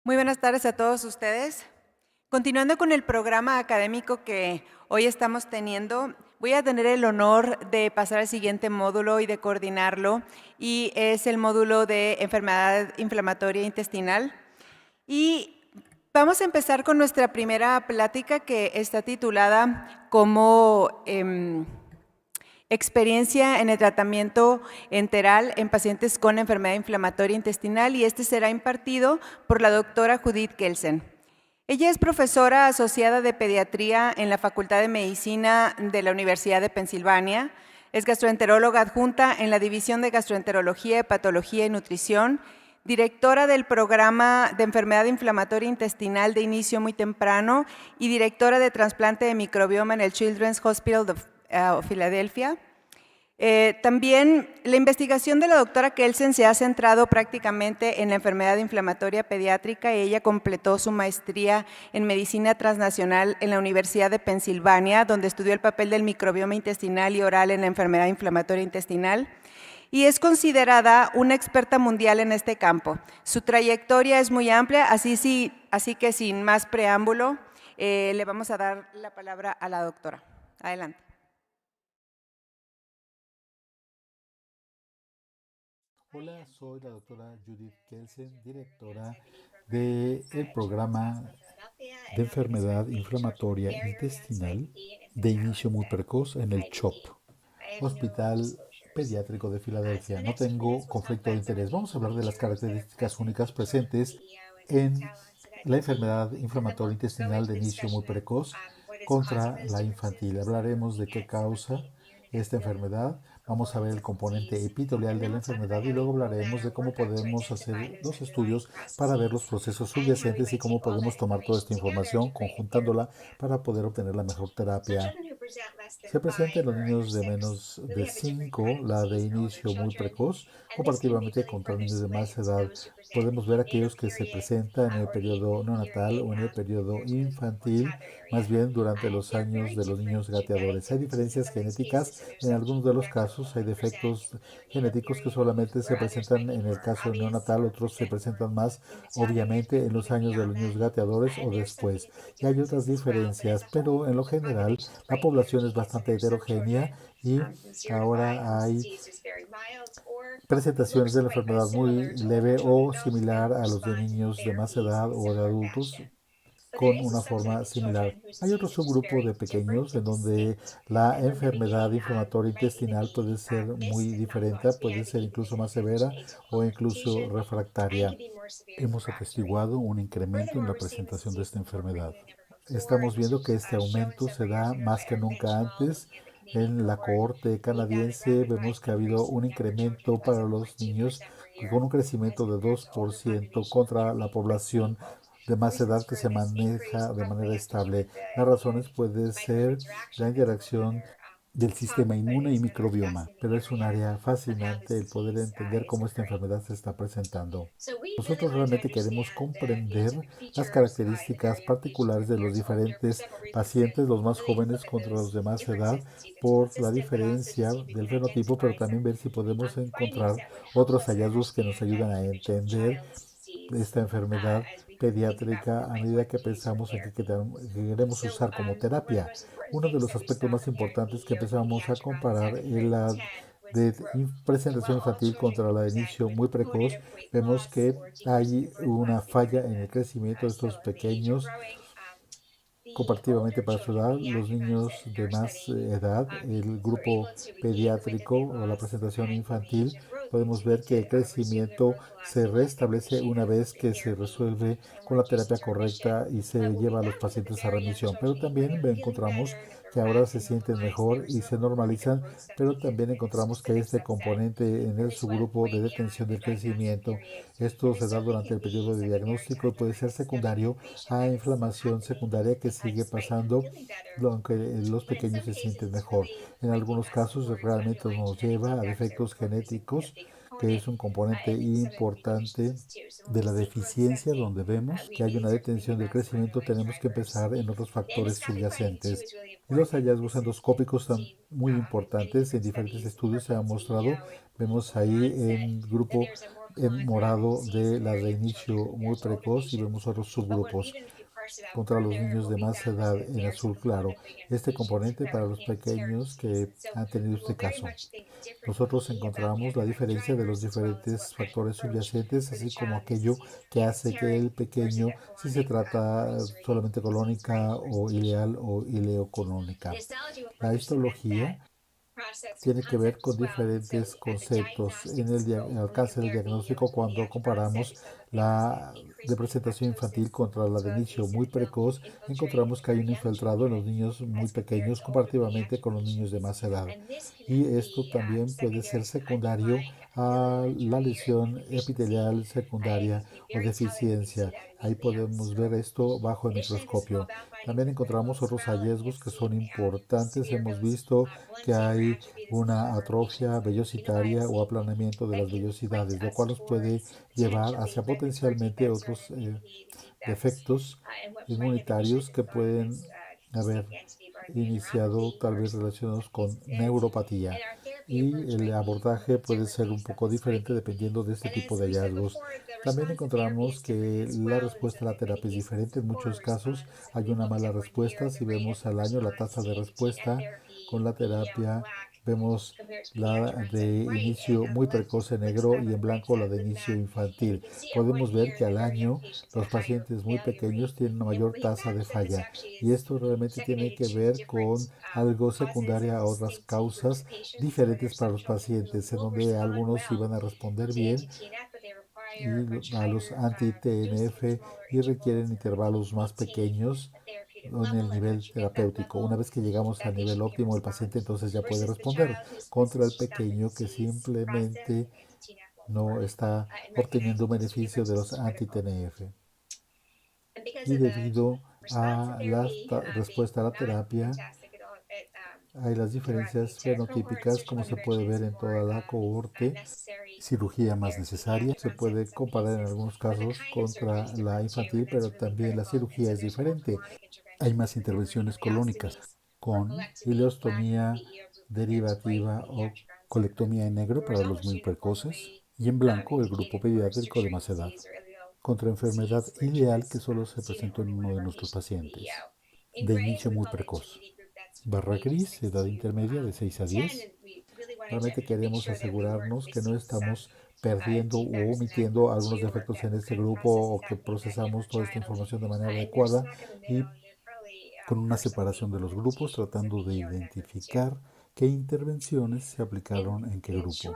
Muy buenas tardes a todos ustedes. Continuando con el programa académico que hoy estamos teniendo, voy a tener el honor de pasar al siguiente módulo y de coordinarlo, y es el módulo de enfermedad inflamatoria intestinal. Y vamos a empezar con nuestra primera plática, que está titulada como Experiencia en el tratamiento enteral en pacientes con enfermedad inflamatoria intestinal, y este será impartido por la doctora Judith Kelsen. Ella es profesora asociada de pediatría en la Facultad de Medicina de la Universidad de Pensilvania. Es gastroenteróloga adjunta en la División de Gastroenterología, Hepatología y Nutrición, directora del programa de enfermedad inflamatoria intestinal de inicio muy temprano y directora de trasplante de microbioma en el Children's Hospital de Filadelfia. También la investigación de la doctora Kelsen se ha centrado prácticamente en la enfermedad inflamatoria pediátrica, y ella completó su maestría en medicina transnacional en la Universidad de Pensilvania, donde estudió el papel del microbioma intestinal y oral en la enfermedad inflamatoria intestinal, y es considerada una experta mundial en este campo. Su trayectoria es muy amplia, así que sin más preámbulo, le vamos a dar la palabra a la doctora. Adelante. Hola, soy la doctora Judith Kelsen, directora del programa de enfermedad inflamatoria intestinal de inicio muy precoz en el CHOP, Hospital Pediátrico de Filadelfia. No tengo conflicto de interés. Vamos a hablar de las características únicas presentes en la enfermedad inflamatoria intestinal de inicio muy precoz contra la infantil. Hablaremos de qué causa esta enfermedad. Vamos a ver el componente epitelial de la enfermedad y luego hablaremos de cómo podemos hacer los estudios para ver los procesos subyacentes y cómo podemos tomar toda esta información conjuntándola para poder obtener la mejor terapia. Se presenta en los niños de menos de 5, la de inicio muy precoz, comparativamente contra niños de más edad. Podemos ver aquellos que se presentan en el periodo neonatal o en el periodo infantil, más bien durante los años de los niños gateadores. Hay diferencias genéticas, en algunos de los casos hay defectos genéticos que solamente se presentan en el caso neonatal, otros se presentan más obviamente en los años de los niños gateadores o después. Y hay otras diferencias, pero en lo general la población es bastante heterogénea y ahora hay presentaciones de la enfermedad muy leve o similar a los de niños de más edad o de adultos con una forma similar. Hay otro subgrupo de pequeños en donde la enfermedad inflamatoria intestinal puede ser muy diferente, puede ser incluso más severa o incluso refractaria. Hemos atestiguado un incremento en la presentación de esta enfermedad. Estamos viendo que este aumento se da más que nunca antes. En la cohorte canadiense vemos que ha habido un incremento para los niños con un crecimiento de 2% contra la población de más edad que se maneja de manera estable. Las razones pueden ser la interacción del sistema inmune y microbioma, pero es un área fascinante el poder entender cómo esta enfermedad se está presentando. Nosotros realmente queremos comprender las características particulares de los diferentes pacientes, los más jóvenes contra los de más edad, por la diferencia del fenotipo, pero también ver si podemos encontrar otros hallazgos que nos ayudan a entender esta enfermedad pediátrica a medida que pensamos en que queremos usar como terapia. Uno de los aspectos más importantes que empezamos a comparar es la de presentación infantil contra la de inicio muy precoz. Vemos que hay una falla en el crecimiento de estos pequeños comparativamente para su edad. Los niños de más edad, el grupo pediátrico o la presentación infantil, podemos ver que el crecimiento se restablece una vez que se resuelve con la terapia correcta y se lleva a los pacientes a remisión. Pero también encontramos que ahora se sienten mejor y se normalizan, pero también encontramos que este componente en el subgrupo de detención del crecimiento, esto se da durante el periodo de diagnóstico y puede ser secundario a inflamación secundaria que sigue pasando, aunque los pequeños se sienten mejor. En algunos casos realmente nos lleva a defectos genéticos, que es un componente importante de la deficiencia, donde vemos que hay una detención del crecimiento. Tenemos que empezar en otros factores subyacentes. Y los hallazgos endoscópicos son muy importantes. En diferentes estudios se ha mostrado, vemos ahí en grupo en morado de la de inicio muy precoz y vemos otros subgrupos contra los niños de más edad en azul claro. Este componente para los pequeños que han tenido este caso. Nosotros encontramos la diferencia de los diferentes factores subyacentes, así como aquello que hace que el pequeño, si se trata solamente colónica o ileal o ileocolónica. La histología tiene que ver con diferentes conceptos en el alcance del diagnóstico cuando comparamos la de presentación infantil contra la de inicio muy precoz. Encontramos que hay un infiltrado en los niños muy pequeños comparativamente con los niños de más edad. Y esto también puede ser secundario a la lesión epitelial secundaria o deficiencia. Ahí podemos ver esto bajo el microscopio. También encontramos otros hallazgos que son importantes. Hemos visto que hay una atrofia vellositaria o aplanamiento de las vellosidades, lo cual nos puede llevar hacia potencialmente otros defectos inmunitarios que pueden haber iniciado tal vez relacionados con neuropatía. Y el abordaje puede ser un poco diferente dependiendo de este tipo de hallazgos. También encontramos que la respuesta a la terapia es diferente. En muchos casos hay una mala respuesta. Si vemos al año la tasa de respuesta con la terapia, vemos la de inicio muy precoz en negro y en blanco la de inicio infantil. Podemos ver que al año los pacientes muy pequeños tienen una mayor tasa de falla y esto realmente tiene que ver con algo secundario a otras causas diferentes para los pacientes, en donde algunos iban a responder bien y a los anti-TNF y requieren intervalos más pequeños en el nivel terapéutico. Una vez que llegamos al nivel óptimo, el paciente entonces ya puede responder contra el pequeño que simplemente no está obteniendo beneficio de los anti-TNF. Y debido a la respuesta a la terapia, hay las diferencias fenotípicas, como se puede ver en toda la cohorte. Cirugía más necesaria. Se puede comparar en algunos casos contra la infantil, pero también la cirugía es diferente. Hay más intervenciones colónicas con ileostomía derivativa o colectomía en negro para los muy precoces y en blanco el grupo pediátrico de más edad. Contra enfermedad ileal que solo se presentó en uno de nuestros pacientes, de inicio muy precoz. Barra gris, edad intermedia de 6 a 10. Realmente queremos asegurarnos que no estamos perdiendo o omitiendo algunos defectos en este grupo o que procesamos toda esta información de manera adecuada y con una separación de los grupos tratando de identificar qué intervenciones se aplicaron en qué grupo.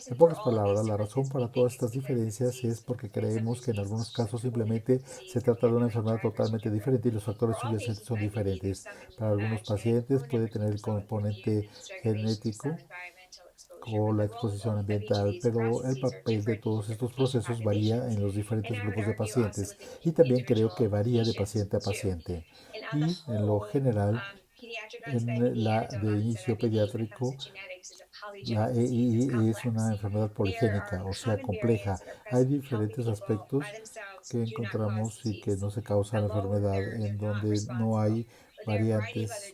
En pocas palabras, la razón para todas estas diferencias es porque creemos que en algunos casos simplemente se trata de una enfermedad totalmente diferente y los factores subyacentes son diferentes. Para algunos pacientes puede tener el componente genético o la exposición ambiental, pero el papel de todos estos procesos varía en los diferentes grupos de pacientes y también creo que varía de paciente a paciente. Y en lo general, en la de inicio pediátrico, la EII es una enfermedad poligénica, o sea, compleja. Hay diferentes aspectos que encontramos y que no se causa la enfermedad, en donde no hay variantes.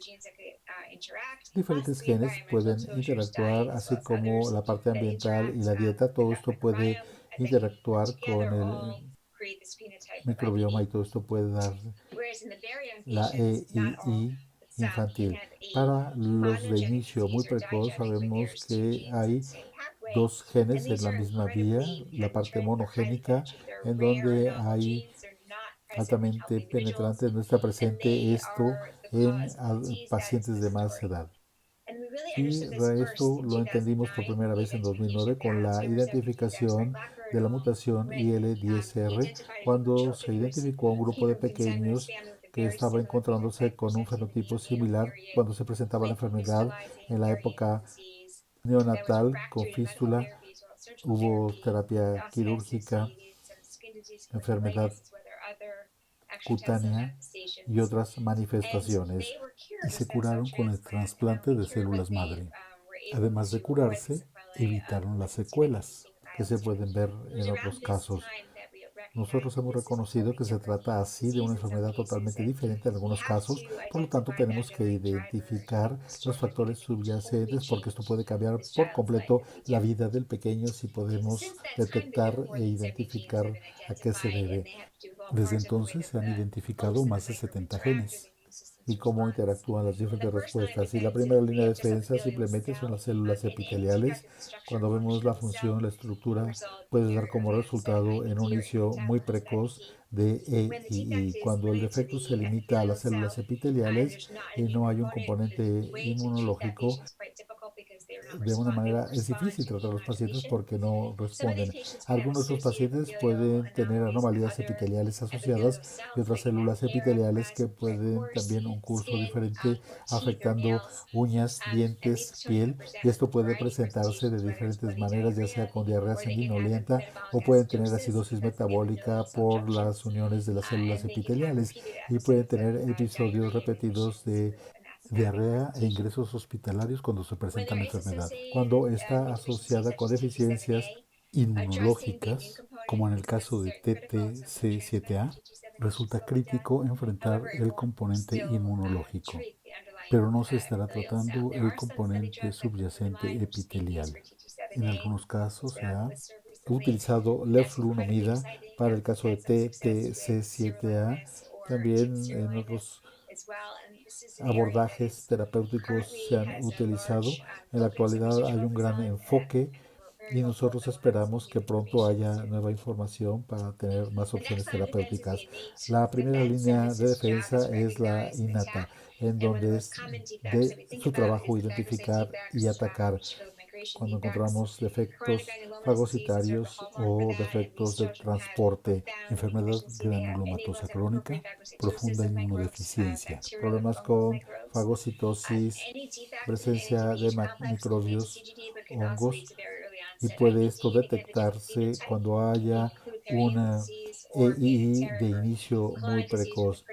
Diferentes genes pueden interactuar, así como la parte ambiental y la dieta. Todo esto puede interactuar con el microbioma y todo esto puede dar la EII infantil. Para los de inicio muy precoz sabemos que hay dos genes en la misma vía, la parte monogénica, en donde hay altamente penetrante, no está presente esto en pacientes de más edad. Y esto lo entendimos por primera vez en 2009 con la identificación de la mutación IL10R, cuando se identificó a un grupo de pequeños que estaba encontrándose con un fenotipo similar cuando se presentaba la enfermedad en la época neonatal con fístula. Hubo terapia quirúrgica, enfermedad cutánea y otras manifestaciones, y se curaron con el trasplante de células madre. Además de curarse, evitaron las secuelas que se pueden ver en otros casos. Nosotros hemos reconocido que se trata así de una enfermedad totalmente diferente en algunos casos, por lo tanto tenemos que identificar los factores subyacentes porque esto puede cambiar por completo la vida del pequeño si podemos detectar e identificar a qué se debe. Desde entonces se han identificado más de 70 genes y cómo interactúan las diferentes respuestas. Y la primera línea de defensa simplemente son las células epiteliales. Cuando vemos la función, la estructura puede dar como resultado en un inicio muy precoz de EII. Cuando el defecto se limita a las células epiteliales y no hay un componente inmunológico, de una manera es difícil tratar a los pacientes porque no responden. Algunos de los pacientes pueden tener anomalías epiteliales asociadas y otras células epiteliales que pueden también un curso diferente afectando uñas, dientes, piel, y esto puede presentarse de diferentes maneras, ya sea con diarrea sanguinolenta o pueden tener acidosis metabólica por las uniones de las células epiteliales y pueden tener episodios repetidos de diarrea e ingresos hospitalarios cuando se presenta la enfermedad. Cuando está asociada con deficiencias inmunológicas, como en el caso de TTC7A, resulta crítico enfrentar el componente inmunológico, pero no se estará tratando el componente subyacente epitelial. En algunos casos se ha utilizado leflunomida para el caso de TTC7A, también en otros abordajes terapéuticos se han utilizado. En la actualidad hay un gran enfoque y nosotros esperamos que pronto haya nueva información para tener más opciones terapéuticas. La primera línea de defensa es la innata, en donde es de su trabajo identificar y atacar cuando encontramos defectos fagocitarios o defectos de transporte, enfermedad granulomatosa crónica, profunda inmunodeficiencia, problemas con fagocitosis, presencia de microbios, hongos, y puede esto detectarse cuando haya una EII de inicio muy precoz,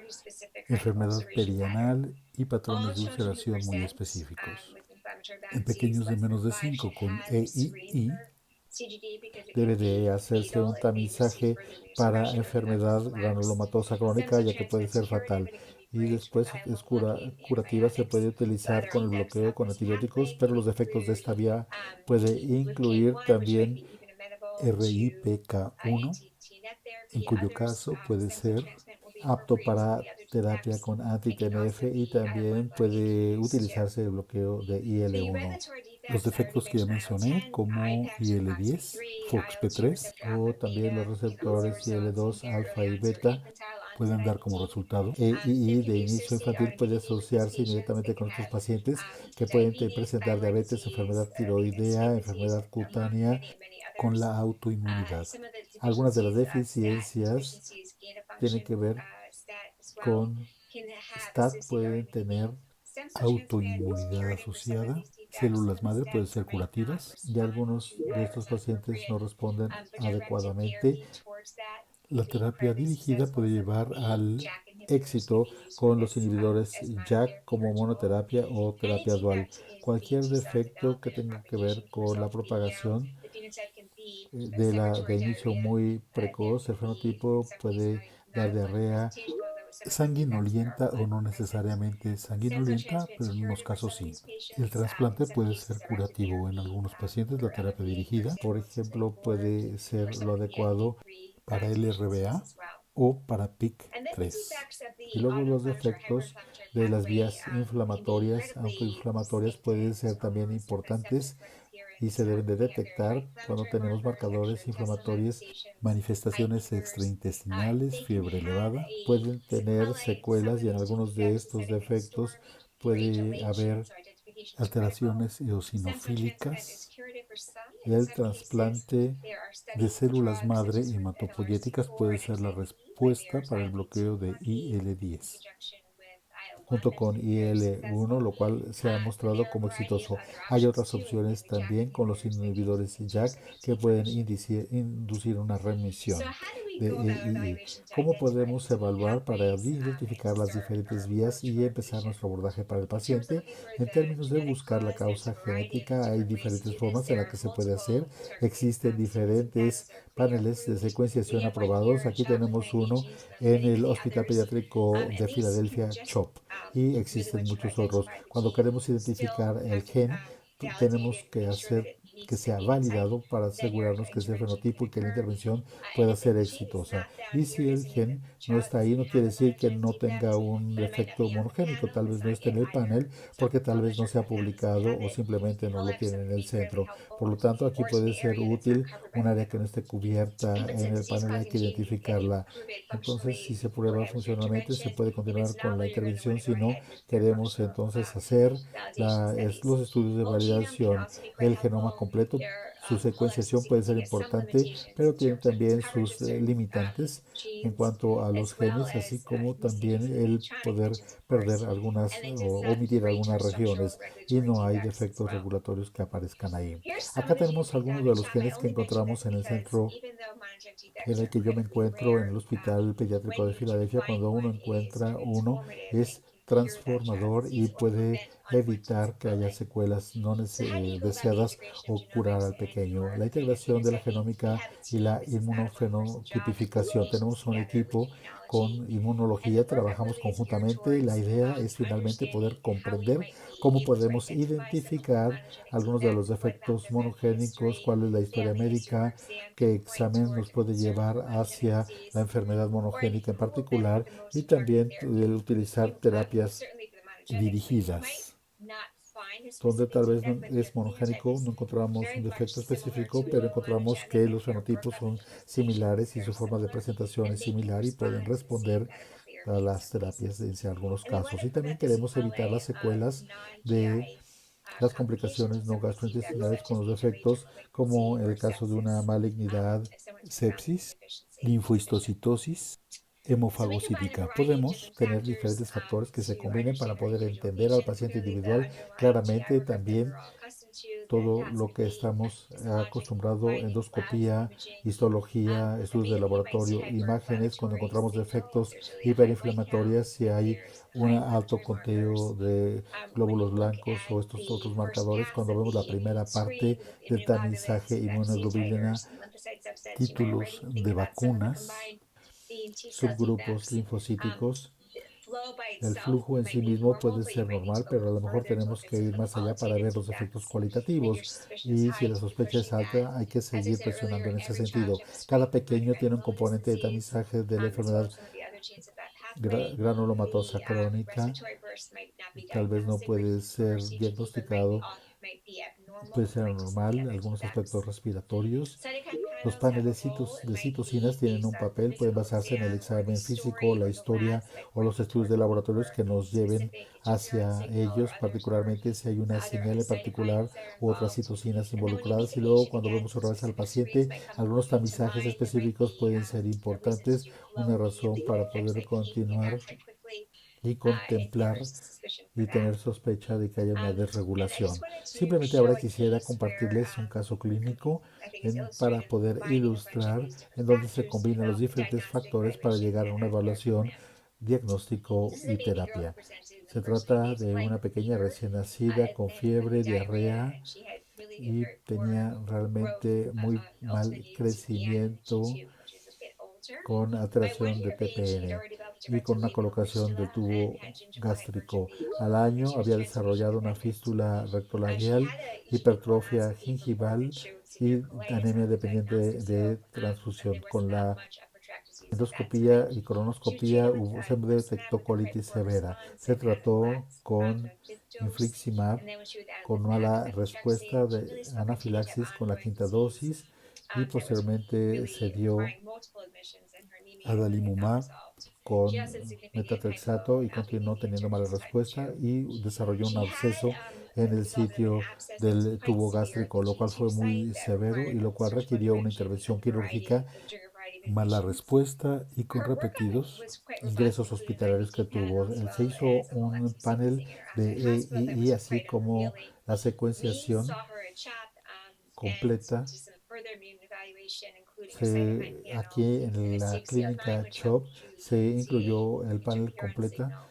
enfermedad perianal y patrones de ulceración muy específicos. En pequeños de menos de 5 con EII debe de hacerse un tamizaje para enfermedad granulomatosa crónica, ya que puede ser fatal. Y después es curativa, se puede utilizar con el bloqueo con antibióticos, pero los efectos de esta vía puede incluir también RIPK1, en cuyo caso puede ser apto para terapia con anti-TNF y también puede utilizarse el bloqueo de IL-1. Los defectos que ya mencioné, como IL-10, FOXP3 o también los receptores IL-2, alfa y beta, pueden dar como resultado. EII de inicio infantil puede asociarse inmediatamente con estos pacientes que pueden presentar diabetes, enfermedad tiroidea, enfermedad cutánea con la autoinmunidad. Algunas de las deficiencias tienen que ver con STAT, pueden tener autoinmunidad asociada, células madre pueden ser curativas y algunos de estos pacientes no responden adecuadamente. La terapia dirigida puede llevar al éxito con los inhibidores JAK como monoterapia o terapia dual. Cualquier defecto que tenga que ver con la propagación de inicio muy precoz, el fenotipo puede dar diarrea sanguinolienta o no necesariamente sanguinolienta, pero en unos casos sí. El trasplante puede ser curativo en algunos pacientes, la terapia dirigida, por ejemplo, puede ser lo adecuado para LRBA o para PIK3. Y luego los defectos de las vías inflamatorias, autoinflamatorias, pueden ser también importantes y se deben de detectar cuando tenemos marcadores inflamatorios, manifestaciones extraintestinales, fiebre elevada. Pueden tener secuelas y en algunos de estos defectos puede haber alteraciones eosinofílicas. El trasplante de células madre hematopoyéticas puede ser la respuesta para el bloqueo de IL-10 junto con IL-1, lo cual se ha mostrado como exitoso. Hay otras opciones también con los inhibidores JAK que pueden inducir una remisión. de EIE. ¿Cómo podemos evaluar para identificar las diferentes vías y empezar nuestro abordaje para el paciente? En términos de buscar la causa genética, hay diferentes formas en las que se puede hacer. Existen diferentes paneles de secuenciación aprobados. Aquí tenemos uno en el Hospital Pediátrico de Filadelfia, CHOP, y existen muchos otros. Cuando queremos identificar el gen, tenemos que hacer que sea validado para asegurarnos que ese fenotipo y que la intervención pueda ser exitosa. Y si el gen no está ahí, no quiere decir que no tenga un defecto monogénico, tal vez no esté en el panel porque tal vez no se ha publicado o simplemente no lo tienen en el centro. Por lo tanto, aquí puede ser útil un área que no esté cubierta en el panel, hay que identificarla. Entonces, si se prueba funcionalmente, se puede continuar con la intervención. Si no, queremos entonces hacer los estudios de validación. El genoma completo, su secuenciación puede ser importante, pero tiene también sus limitantes en cuanto a los genes, así como también el poder perder algunas o omitir algunas regiones y no hay defectos regulatorios que aparezcan ahí. Acá tenemos algunos de los genes que encontramos en el centro en el que yo me encuentro en el Hospital Pediátrico de Filadelfia. Cuando uno encuentra uno, es transformador y puede evitar que haya secuelas no deseadas o curar al pequeño. La integración de la genómica y la inmunofenotipificación. Tenemos un equipo con inmunología, trabajamos conjuntamente y la idea es finalmente poder comprender cómo podemos identificar algunos de los defectos monogénicos, cuál es la historia médica, qué examen nos puede llevar hacia la enfermedad monogénica en particular y también el utilizar terapias dirigidas donde tal vez no es monogénico, no encontramos un defecto específico, pero encontramos que los fenotipos son similares y su forma de presentación es similar y pueden responder a las terapias en algunos casos. Y también queremos evitar las secuelas de las complicaciones no gastrointestinales con los defectos, como en el caso de una malignidad, sepsis, linfohistocitosis, hemofagocítica. Podemos tener diferentes factores que se combinen para poder entender al paciente individual claramente. También todo lo que estamos acostumbrados, endoscopía, histología, estudios de laboratorio, imágenes, cuando encontramos defectos hiperinflamatorias, si hay un alto conteo de glóbulos blancos o estos otros marcadores, cuando vemos la primera parte del tamizaje inmunoglobulina, títulos de vacunas, subgrupos linfocíticos. El flujo en sí mismo puede ser normal, pero a lo mejor tenemos que ir más allá para ver los efectos cualitativos. Y si la sospecha es alta, hay que seguir presionando en ese sentido. Cada pequeño tiene un componente de tamizaje de la enfermedad granulomatosa crónica. Tal vez no puede ser diagnosticado, puede ser anormal, algunos aspectos respiratorios. Los paneles de citocinas tienen un papel, pueden basarse en el examen físico, la historia o los estudios de laboratorios que nos lleven hacia ellos, particularmente si hay una señal en particular u otras citocinas involucradas. Y luego cuando vemos otra vez al paciente, algunos tamizajes específicos pueden ser importantes, una razón para poder continuar y contemplar y tener sospecha de que haya una desregulación. Simplemente ahora quisiera compartirles un caso clínico para poder ilustrar en donde se combinan los diferentes factores para llegar a una evaluación, diagnóstico y terapia. Se trata de una pequeña recién nacida con fiebre, diarrea y tenía realmente muy mal crecimiento con alteración de TPN y con una colocación del tubo gástrico. Al año había desarrollado una fístula rectolabial, hipertrofia gingival y anemia dependiente de transfusión. Con la endoscopía y colonoscopía se detectó colitis severa. Se trató con infliximab, con mala respuesta de anafilaxis con la quinta dosis y posteriormente se dio adalimumab con metatrexato y continuó teniendo mala respuesta y desarrolló un absceso en el sitio del tubo gástrico, lo cual fue muy severo y lo cual requirió una intervención quirúrgica, mala respuesta y con repetidos ingresos hospitalarios que tuvo. Se hizo un panel de EII, así como la secuenciación completa Aquí en la clínica CHOP se incluyó el panel completa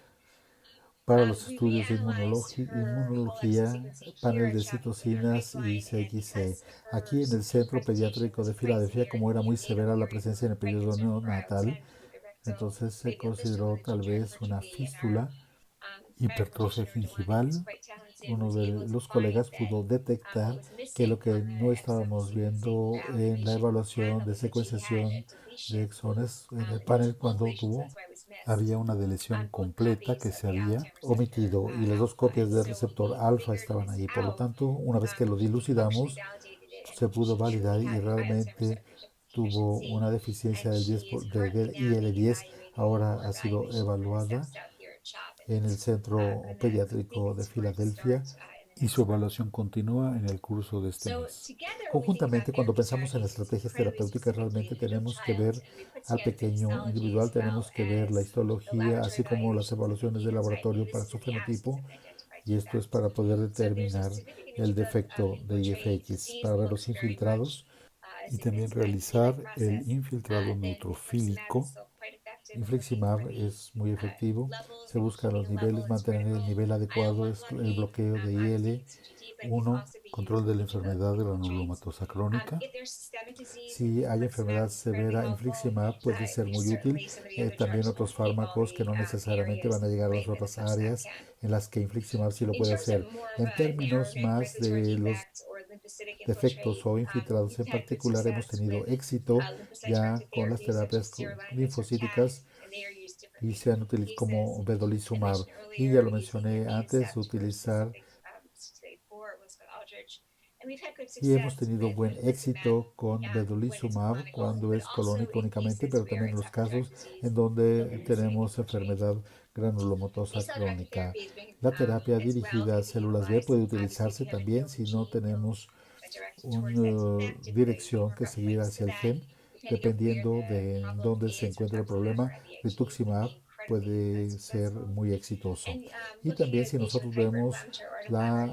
para los estudios de inmunología, panel de citocinas y CXC. Aquí en el Centro Pediátrico de Filadelfia, como era muy severa la presencia en el periodo neonatal, entonces se consideró tal vez una fístula, hipertrofia gingival. Uno de los colegas pudo detectar que lo que no estábamos viendo en la evaluación de secuenciación de exones en el panel cuando había una deleción completa que se había omitido y las dos copias del receptor alfa estaban ahí. Por lo tanto, una vez que lo dilucidamos, se pudo validar y realmente tuvo una deficiencia del IL-10. Ahora ha sido evaluada en el Centro Pediátrico de Filadelfia y su evaluación continúa en el curso de este mes. Conjuntamente, cuando pensamos en las estrategias terapéuticas, realmente tenemos que ver al pequeño individual, tenemos que ver la histología, así como las evaluaciones de laboratorio para su fenotipo, y esto es para poder determinar el defecto de IFX, para ver los infiltrados y también realizar el infiltrado neutrofílico. Infliximab es muy efectivo, se buscan los niveles, mantener el nivel adecuado, es el bloqueo de IL-1, control de la enfermedad granulomatosa crónica. Si hay enfermedad severa, infliximab puede ser muy útil. También otros fármacos que no necesariamente van a llegar a las otras áreas en las que infliximab sí lo puede hacer. En términos más de los defectos o infiltrados en particular, hemos tenido éxito ya con las terapias linfocíticas y se han utilizado como vedolizumab. Y ya lo mencioné antes, utilizar y hemos tenido buen éxito con vedolizumab cuando es colónico únicamente, pero también en los casos en donde tenemos enfermedad granulomatosa crónica. La terapia dirigida a células B puede utilizarse también si no tenemos una dirección que seguir hacia el gen, dependiendo de dónde se encuentra el problema. Rituximab puede ser muy exitoso. Y también si nosotros vemos la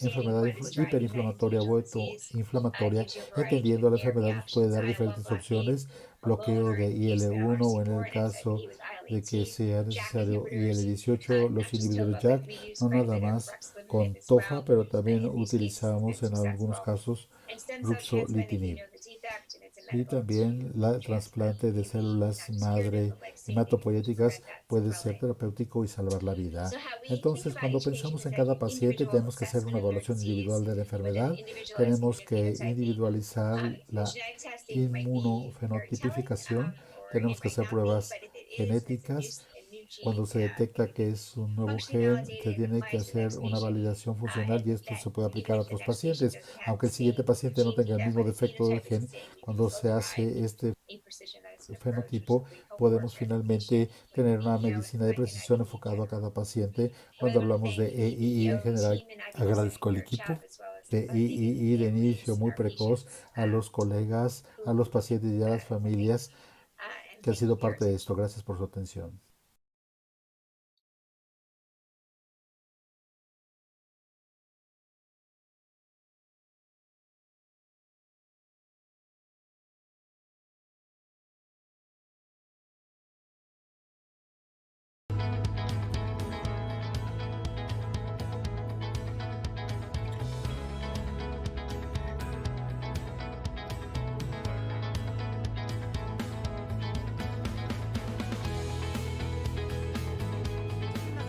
enfermedad hiperinflamatoria o autoinflamatoria, entendiendo la enfermedad nos puede dar diferentes opciones, bloqueo de IL-1 o en el caso de que sea necesario IL-18, los inhibidores JAK, no nada más con tofa, pero también utilizamos en algunos casos ruxolitinib. Y también el trasplante de células madre hematopoyéticas puede ser terapéutico y salvar la vida. Entonces, cuando pensamos en cada paciente, tenemos que hacer una evaluación individual de la enfermedad, tenemos que individualizar la inmunofenotipificación, tenemos que hacer pruebas genéticas. Cuando se detecta que es un nuevo gen, se tiene que hacer una validación funcional y esto se puede aplicar a otros pacientes. Aunque el siguiente paciente no tenga el mismo defecto del gen, cuando se hace este fenotipo, podemos finalmente tener una medicina de precisión enfocada a cada paciente. Cuando hablamos de EII en general, agradezco al equipo de EII de inicio muy precoz, a los colegas, a los pacientes y a las familias que han sido parte de esto. Gracias por su atención.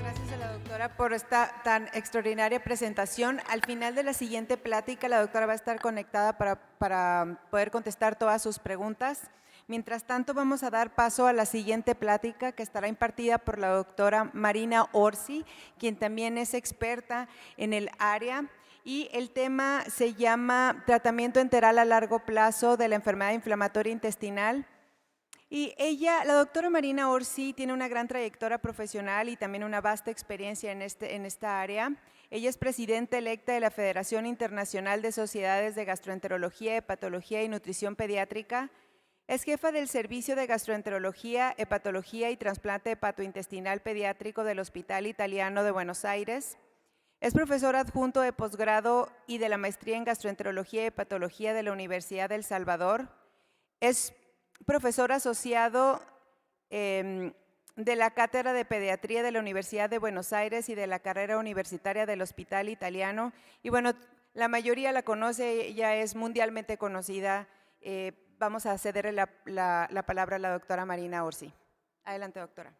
Gracias a la doctora por esta tan extraordinaria presentación. Al final de la siguiente plática, la doctora va a estar conectada para poder contestar todas sus preguntas. Mientras tanto, vamos a dar paso a la siguiente plática que estará impartida por la doctora Marina Orsi, quien también es experta en el área. Y el tema se llama Tratamiento enteral a largo plazo de la enfermedad inflamatoria intestinal. Y ella, la doctora Marina Orsi, tiene una gran trayectoria profesional y también una vasta experiencia en esta área. Ella es presidenta electa de la Federación Internacional de Sociedades de Gastroenterología, Hepatología y Nutrición Pediátrica. Es jefa del Servicio de Gastroenterología, Hepatología y Trasplante Hepatointestinal Pediátrico del Hospital Italiano de Buenos Aires. Es profesor adjunto de posgrado y de la maestría en Gastroenterología y Hepatología de la Universidad del Salvador. Es profesor asociado de la Cátedra de Pediatría de la Universidad de Buenos Aires y de la carrera universitaria del Hospital Italiano. Y bueno, la mayoría la conoce, ella es mundialmente conocida. Vamos a cederle la palabra a la doctora Marina Orsi. Adelante, doctora.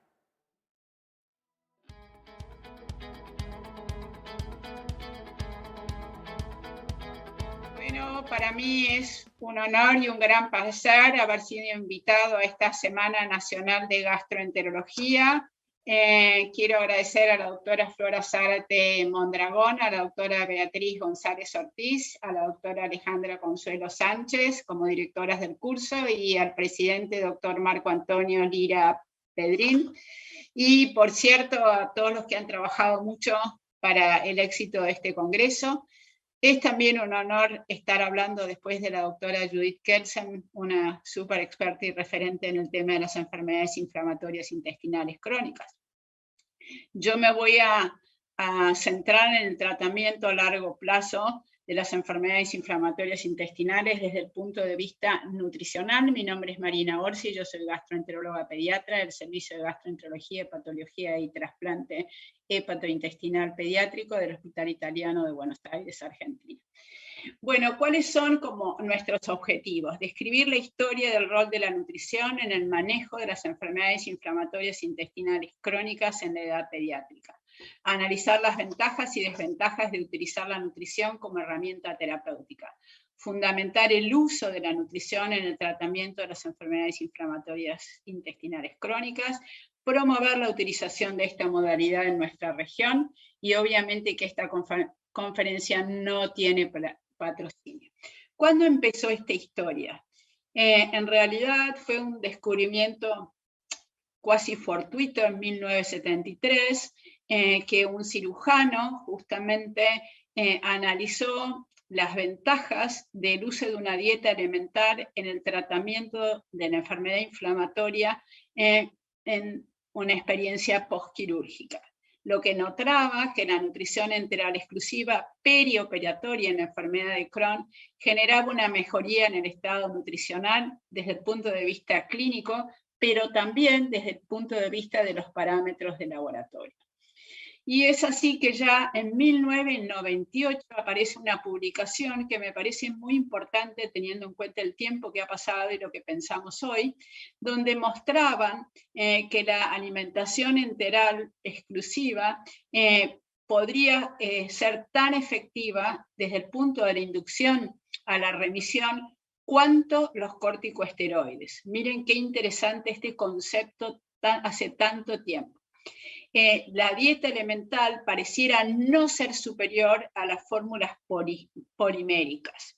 Bueno, para mí es un honor y un gran placer haber sido invitado a esta Semana Nacional de Gastroenterología. Quiero agradecer a la doctora Flora Zárate Mondragón, a la doctora Beatriz González Ortiz, a la doctora Alejandra Consuelo Sánchez como directoras del curso y al presidente doctor Marco Antonio Lira Pedrín. Y por cierto, a todos los que han trabajado mucho para el éxito de este congreso. Es también un honor estar hablando después de la doctora Judith Kelsen, una súper experta y referente en el tema de las enfermedades inflamatorias intestinales crónicas. Yo me voy a centrar en el tratamiento a largo plazo de las enfermedades inflamatorias intestinales desde el punto de vista nutricional. Mi nombre es Marina Orsi, yo soy gastroenteróloga pediatra del Servicio de Gastroenterología, Hepatología y Trasplante Hepatointestinal Pediátrico del Hospital Italiano de Buenos Aires, Argentina. Bueno, ¿cuáles son como nuestros objetivos? Describir la historia del rol de la nutrición en el manejo de las enfermedades inflamatorias intestinales crónicas en la edad pediátrica. Analizar las ventajas y desventajas de utilizar la nutrición como herramienta terapéutica. Fundamentar el uso de la nutrición en el tratamiento de las enfermedades inflamatorias intestinales crónicas. Promover la utilización de esta modalidad en nuestra región y obviamente que esta conferencia no tiene patrocinio. ¿Cuándo empezó esta historia? En realidad fue un descubrimiento cuasi fortuito en 1973, que un cirujano justamente analizó las ventajas del uso de una dieta alimentar en el tratamiento de la enfermedad inflamatoria en una experiencia postquirúrgica. Lo que notaba que la nutrición enteral exclusiva perioperatoria en la enfermedad de Crohn generaba una mejoría en el estado nutricional desde el punto de vista clínico, pero también desde el punto de vista de los parámetros de laboratorio. Y es así que ya en 1998 aparece una publicación que me parece muy importante teniendo en cuenta el tiempo que ha pasado y lo que pensamos hoy, donde mostraban que la alimentación enteral exclusiva podría ser tan efectiva desde el punto de la inducción a la remisión cuanto los corticosteroides. Miren qué interesante este concepto hace tanto tiempo. La dieta elemental pareciera no ser superior a las fórmulas poliméricas.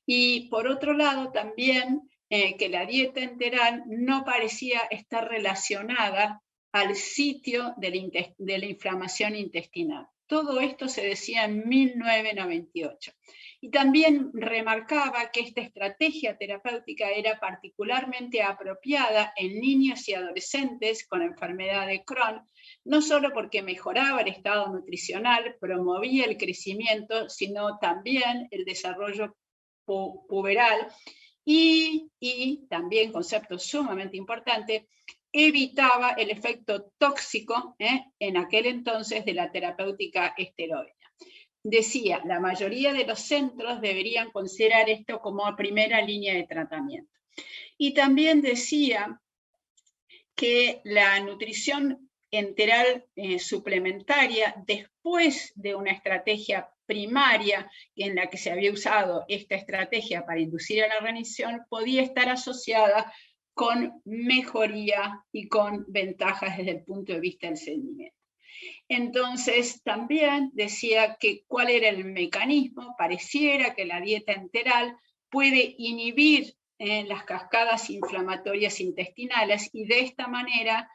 Y por otro lado también que la dieta enteral no parecía estar relacionada al sitio de la inflamación intestinal. Todo esto se decía en 1998. Y también remarcaba que esta estrategia terapéutica era particularmente apropiada en niños y adolescentes con enfermedad de Crohn, no solo porque mejoraba el estado nutricional, promovía el crecimiento, sino también el desarrollo puberal y también, concepto sumamente importante, evitaba el efecto tóxico en aquel entonces de la terapéutica esteroidea. Decía, la mayoría de los centros deberían considerar esto como primera línea de tratamiento. Y también decía que la nutrición enteral suplementaria, después de una estrategia primaria en la que se había usado esta estrategia para inducir a la remisión, podía estar asociada con mejoría y con ventajas desde el punto de vista del seguimiento. Entonces también decía que cuál era el mecanismo, pareciera que la dieta enteral puede inhibir las cascadas inflamatorias intestinales y de esta manera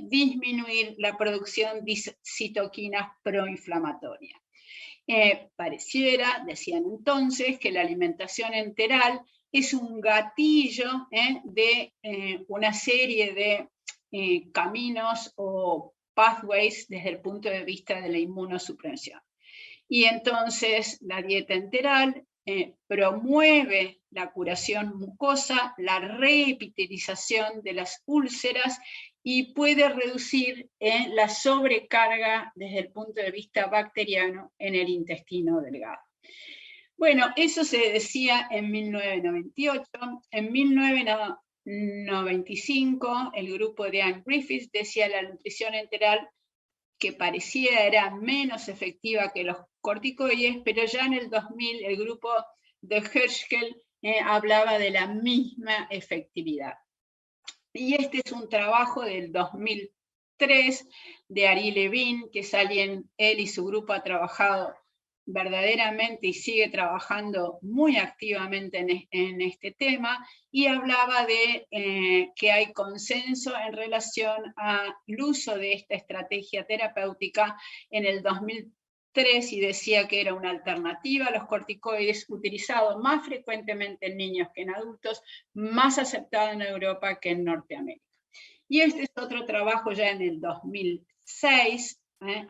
disminuir la producción de citoquinas proinflamatorias. Pareciera, decían entonces, que la alimentación enteral es un gatillo de una serie de caminos o pathways desde el punto de vista de la inmunosupresión. Y entonces la dieta enteral promueve la curación mucosa, la reepitelización de las úlceras y puede reducir la sobrecarga desde el punto de vista bacteriano en el intestino delgado. Bueno, eso se decía en 1998. En 1995, el grupo de Anne Griffiths decía la nutrición enteral que parecía era menos efectiva que los corticoides, pero ya en el 2000 el grupo de Hershkel hablaba de la misma efectividad. Y este es un trabajo del 2003 de Ari Levin, que es alguien, él y su grupo ha trabajado verdaderamente y sigue trabajando muy activamente en este tema, y hablaba de que hay consenso en relación al uso de esta estrategia terapéutica en el 2003, y decía que era una alternativa a los corticoides, utilizado más frecuentemente en niños que en adultos, más aceptado en Europa que en Norteamérica. Y este es otro trabajo ya en el 2006,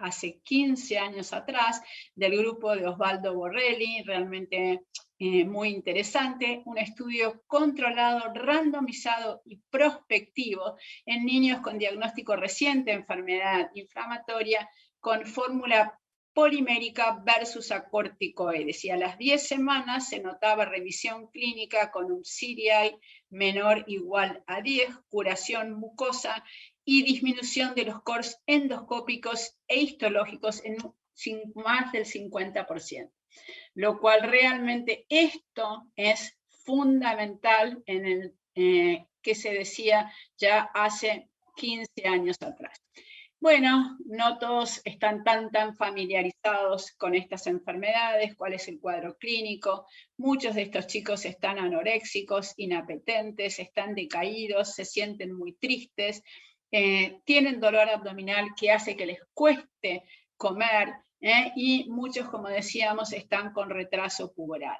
hace 15 años atrás, del grupo de Osvaldo Borrelli, realmente muy interesante, un estudio controlado, randomizado y prospectivo en niños con diagnóstico reciente de enfermedad inflamatoria con fórmula polimérica versus a corticoides, y a las 10 semanas se notaba revisión clínica con un CDI menor o igual a 10, curación mucosa y disminución de los cores endoscópicos e histológicos en más del 50%. Lo cual realmente esto es fundamental en el que se decía ya hace 15 años atrás. Bueno, no todos están tan familiarizados con estas enfermedades, cuál es el cuadro clínico. Muchos de estos chicos están anoréxicos, inapetentes, están decaídos, se sienten muy tristes, tienen dolor abdominal que hace que les cueste comer, y muchos, como decíamos, están con retraso puberal.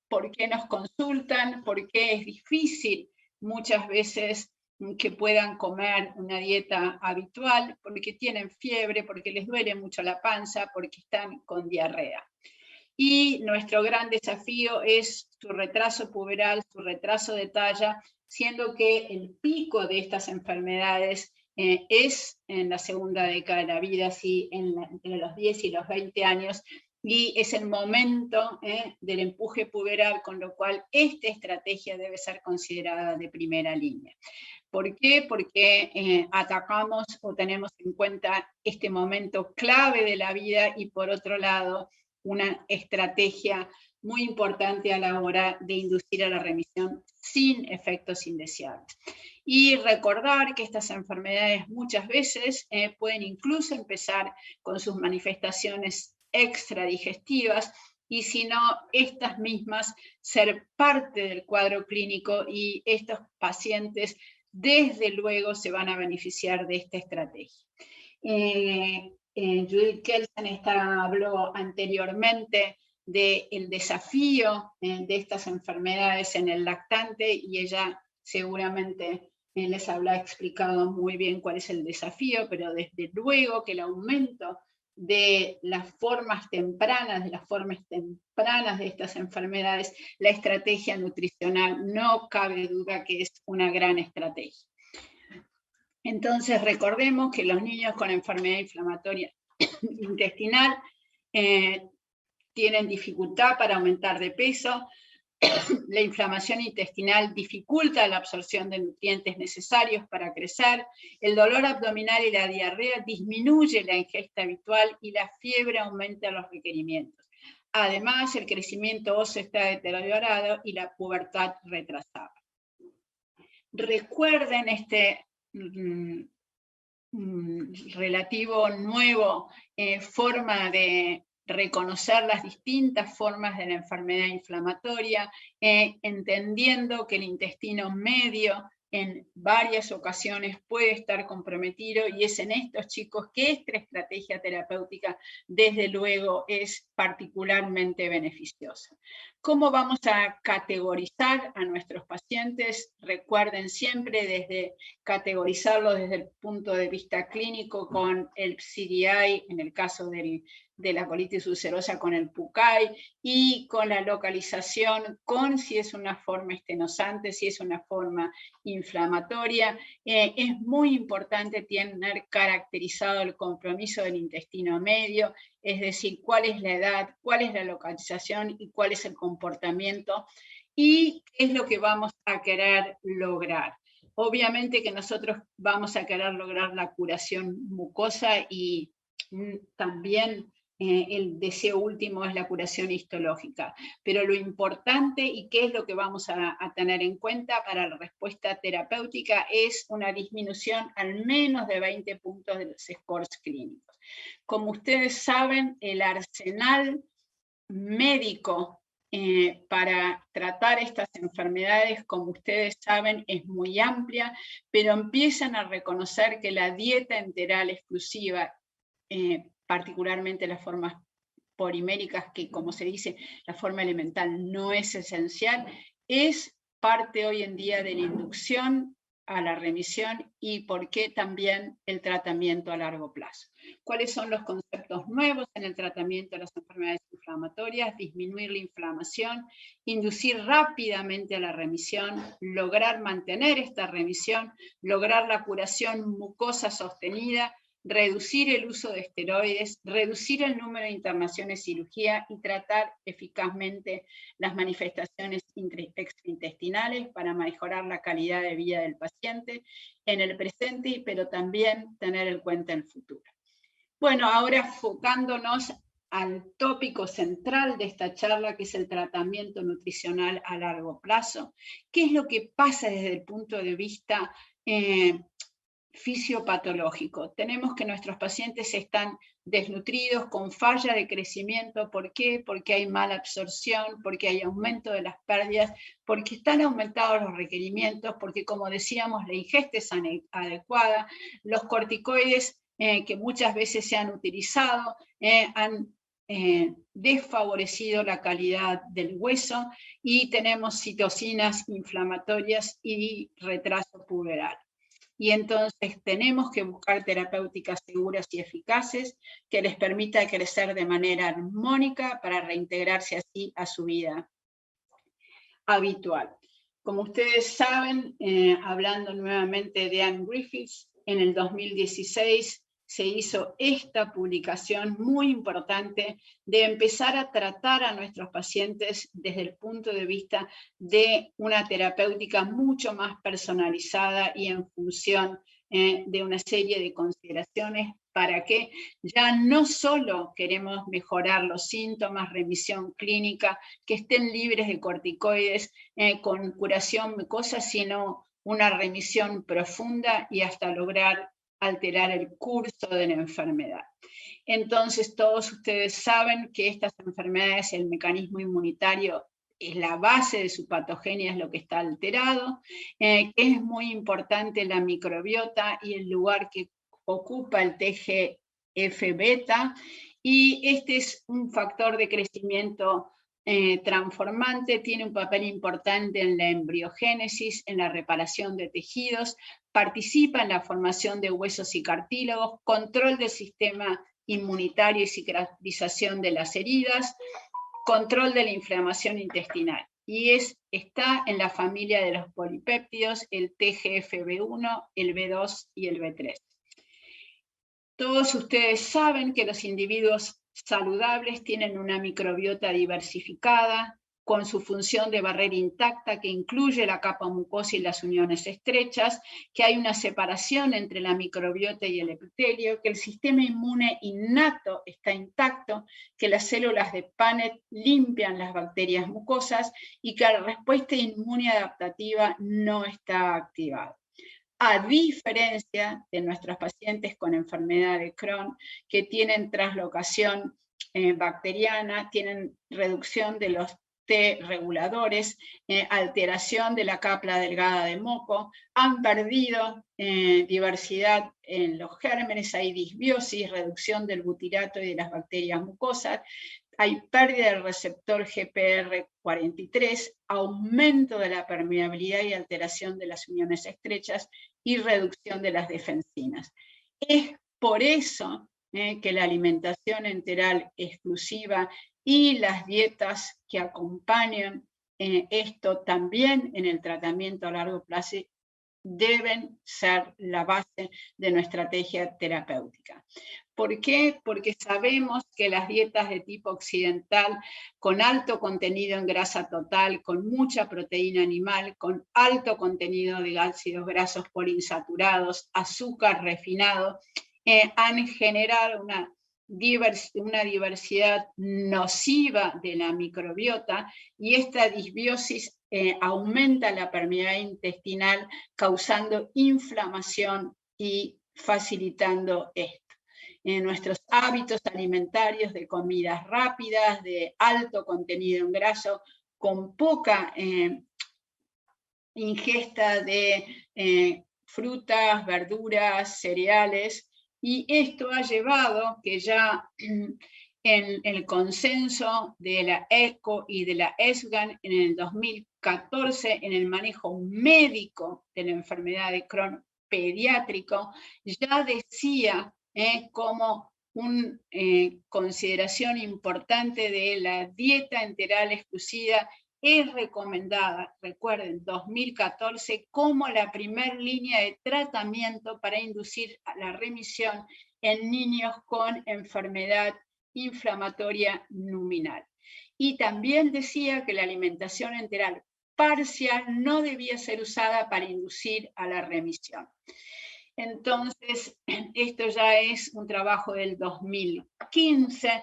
¿Por qué nos consultan? ¿Por qué es difícil muchas veces que puedan comer una dieta habitual? Porque tienen fiebre, porque les duele mucho la panza, porque están con diarrea. Y nuestro gran desafío es su retraso puberal, su retraso de talla, siendo que el pico de estas enfermedades es en la segunda década de la vida, sí, entre los 10 y los 20 años, y es el momento del empuje puberal, con lo cual esta estrategia debe ser considerada de primera línea. ¿Por qué? Porque atacamos o tenemos en cuenta este momento clave de la vida, y por otro lado, una estrategia muy importante a la hora de inducir a la remisión sin efectos indeseables. Y recordar que estas enfermedades muchas veces pueden incluso empezar con sus manifestaciones extradigestivas, y si no, estas mismas ser parte del cuadro clínico, y estos pacientes desde luego se van a beneficiar de esta estrategia. Judith Kelsen habló anteriormente del desafío de estas enfermedades en el lactante, y ella seguramente les habrá explicado muy bien cuál es el desafío, pero desde luego que el aumento de las formas tempranas, de estas enfermedades, la estrategia nutricional no cabe duda que es una gran estrategia. Entonces recordemos que los niños con enfermedad inflamatoria intestinal tienen dificultad para aumentar de peso. La inflamación intestinal dificulta la absorción de nutrientes necesarios para crecer, el dolor abdominal y la diarrea disminuye la ingesta habitual, y la fiebre aumenta los requerimientos. Además, el crecimiento óseo está deteriorado y la pubertad retrasada. Recuerden este relativo nuevo forma de reconocer las distintas formas de la enfermedad inflamatoria, entendiendo que el intestino medio en varias ocasiones puede estar comprometido, y es en estos chicos que esta estrategia terapéutica desde luego es particularmente beneficiosa. ¿Cómo vamos a categorizar a nuestros pacientes? Recuerden siempre categorizarlos desde el punto de vista clínico con el CDI en el caso del de la colitis ulcerosa con el PUCAI y con la localización, con si es una forma estenosante, si es una forma inflamatoria. Es muy importante tener caracterizado el compromiso del intestino medio, es decir, cuál es la edad, cuál es la localización y cuál es el comportamiento y qué es lo que vamos a querer lograr. Obviamente que nosotros vamos a querer lograr la curación mucosa y también el deseo último es la curación histológica. Pero lo importante y qué es lo que vamos a tener en cuenta para la respuesta terapéutica es una disminución al menos de 20 puntos de los scores clínicos. Como ustedes saben, el arsenal médico para tratar estas enfermedades, como ustedes saben, es muy amplia, pero empiezan a reconocer que la dieta enteral exclusiva, particularmente las formas poliméricas, que como se dice, la forma elemental no es esencial, es parte hoy en día de la inducción a la remisión y por qué también el tratamiento a largo plazo. ¿Cuáles son los conceptos nuevos en el tratamiento de las enfermedades inflamatorias? Disminuir la inflamación, inducir rápidamente a la remisión, lograr mantener esta remisión, lograr la curación mucosa sostenida, reducir el uso de esteroides, reducir el número de internaciones cirugía y tratar eficazmente las manifestaciones extraintestinales para mejorar la calidad de vida del paciente en el presente, pero también tener en cuenta el futuro. Bueno, ahora enfocándonos al tópico central de esta charla, que es el tratamiento nutricional a largo plazo. ¿Qué es lo que pasa desde el punto de vista fisiopatológico? Tenemos que nuestros pacientes están desnutridos, con falla de crecimiento. ¿Por qué? Porque hay mala absorción, porque hay aumento de las pérdidas, porque están aumentados los requerimientos, porque, como decíamos, la ingesta es adecuada, los corticoides que muchas veces se han utilizado han desfavorecido la calidad del hueso y tenemos citocinas inflamatorias y retraso puberal. Y entonces tenemos que buscar terapéuticas seguras y eficaces que les permita crecer de manera armónica para reintegrarse así a su vida habitual. Como ustedes saben, hablando nuevamente de Anne Griffiths, en el 2016 se hizo esta publicación muy importante de empezar a tratar a nuestros pacientes desde el punto de vista de una terapéutica mucho más personalizada y en función de una serie de consideraciones para que ya no solo queremos mejorar los síntomas, remisión clínica, que estén libres de corticoides con curación mucosa, sino una remisión profunda y hasta lograr alterar el curso de la enfermedad. Entonces, todos ustedes saben que estas enfermedades, el mecanismo inmunitario es la base de su patogenia, es lo que está alterado, es muy importante la microbiota y el lugar que ocupa el TGF-beta, y este es un factor de crecimiento transformante, tiene un papel importante en la embriogénesis, en la reparación de tejidos, participa en la formación de huesos y cartílagos, control del sistema inmunitario y cicatrización de las heridas, control de la inflamación intestinal. Y está en la familia de los polipéptidos, el TGF-B1, el B2 y el B3. Todos ustedes saben que los individuos saludables tienen una microbiota diversificada, con su función de barrera intacta que incluye la capa mucosa y las uniones estrechas, que hay una separación entre la microbiota y el epitelio, que el sistema inmune innato está intacto, que las células de Paneth limpian las bacterias mucosas y que la respuesta inmune adaptativa no está activada. A diferencia de nuestros pacientes con enfermedad de Crohn, que tienen translocación bacteriana, tienen reducción de los T reguladores, alteración de la capa delgada de moco, han perdido diversidad en los gérmenes, hay disbiosis, reducción del butirato y de las bacterias mucosas, hay pérdida del receptor GPR43, aumento de la permeabilidad y alteración de las uniones estrechas y reducción de las defensinas. Es por eso que la alimentación enteral exclusiva y las dietas que acompañan esto también en el tratamiento a largo plazo deben ser la base de nuestra estrategia terapéutica. ¿Por qué? Porque sabemos que las dietas de tipo occidental, con alto contenido en grasa total, con mucha proteína animal, con alto contenido de ácidos grasos poliinsaturados, azúcar refinado, han generado una diversidad nociva de la microbiota, y esta disbiosis aumenta la permeabilidad intestinal, causando inflamación y facilitando esto. Nuestros hábitos alimentarios de comidas rápidas, de alto contenido en grasa, con poca ingesta de frutas, verduras, cereales, y esto ha llevado que ya en el consenso de la ECO y de la ESGAN en el 2014, en el manejo médico de la enfermedad de Crohn pediátrico, ya decía como una consideración importante de la dieta enteral exclusiva es recomendada, recuerden, 2014, como la primera línea de tratamiento para inducir la remisión en niños con enfermedad inflamatoria numinal. Y también decía que la alimentación enteral parcial no debía ser usada para inducir a la remisión. Entonces, esto ya es un trabajo del 2015,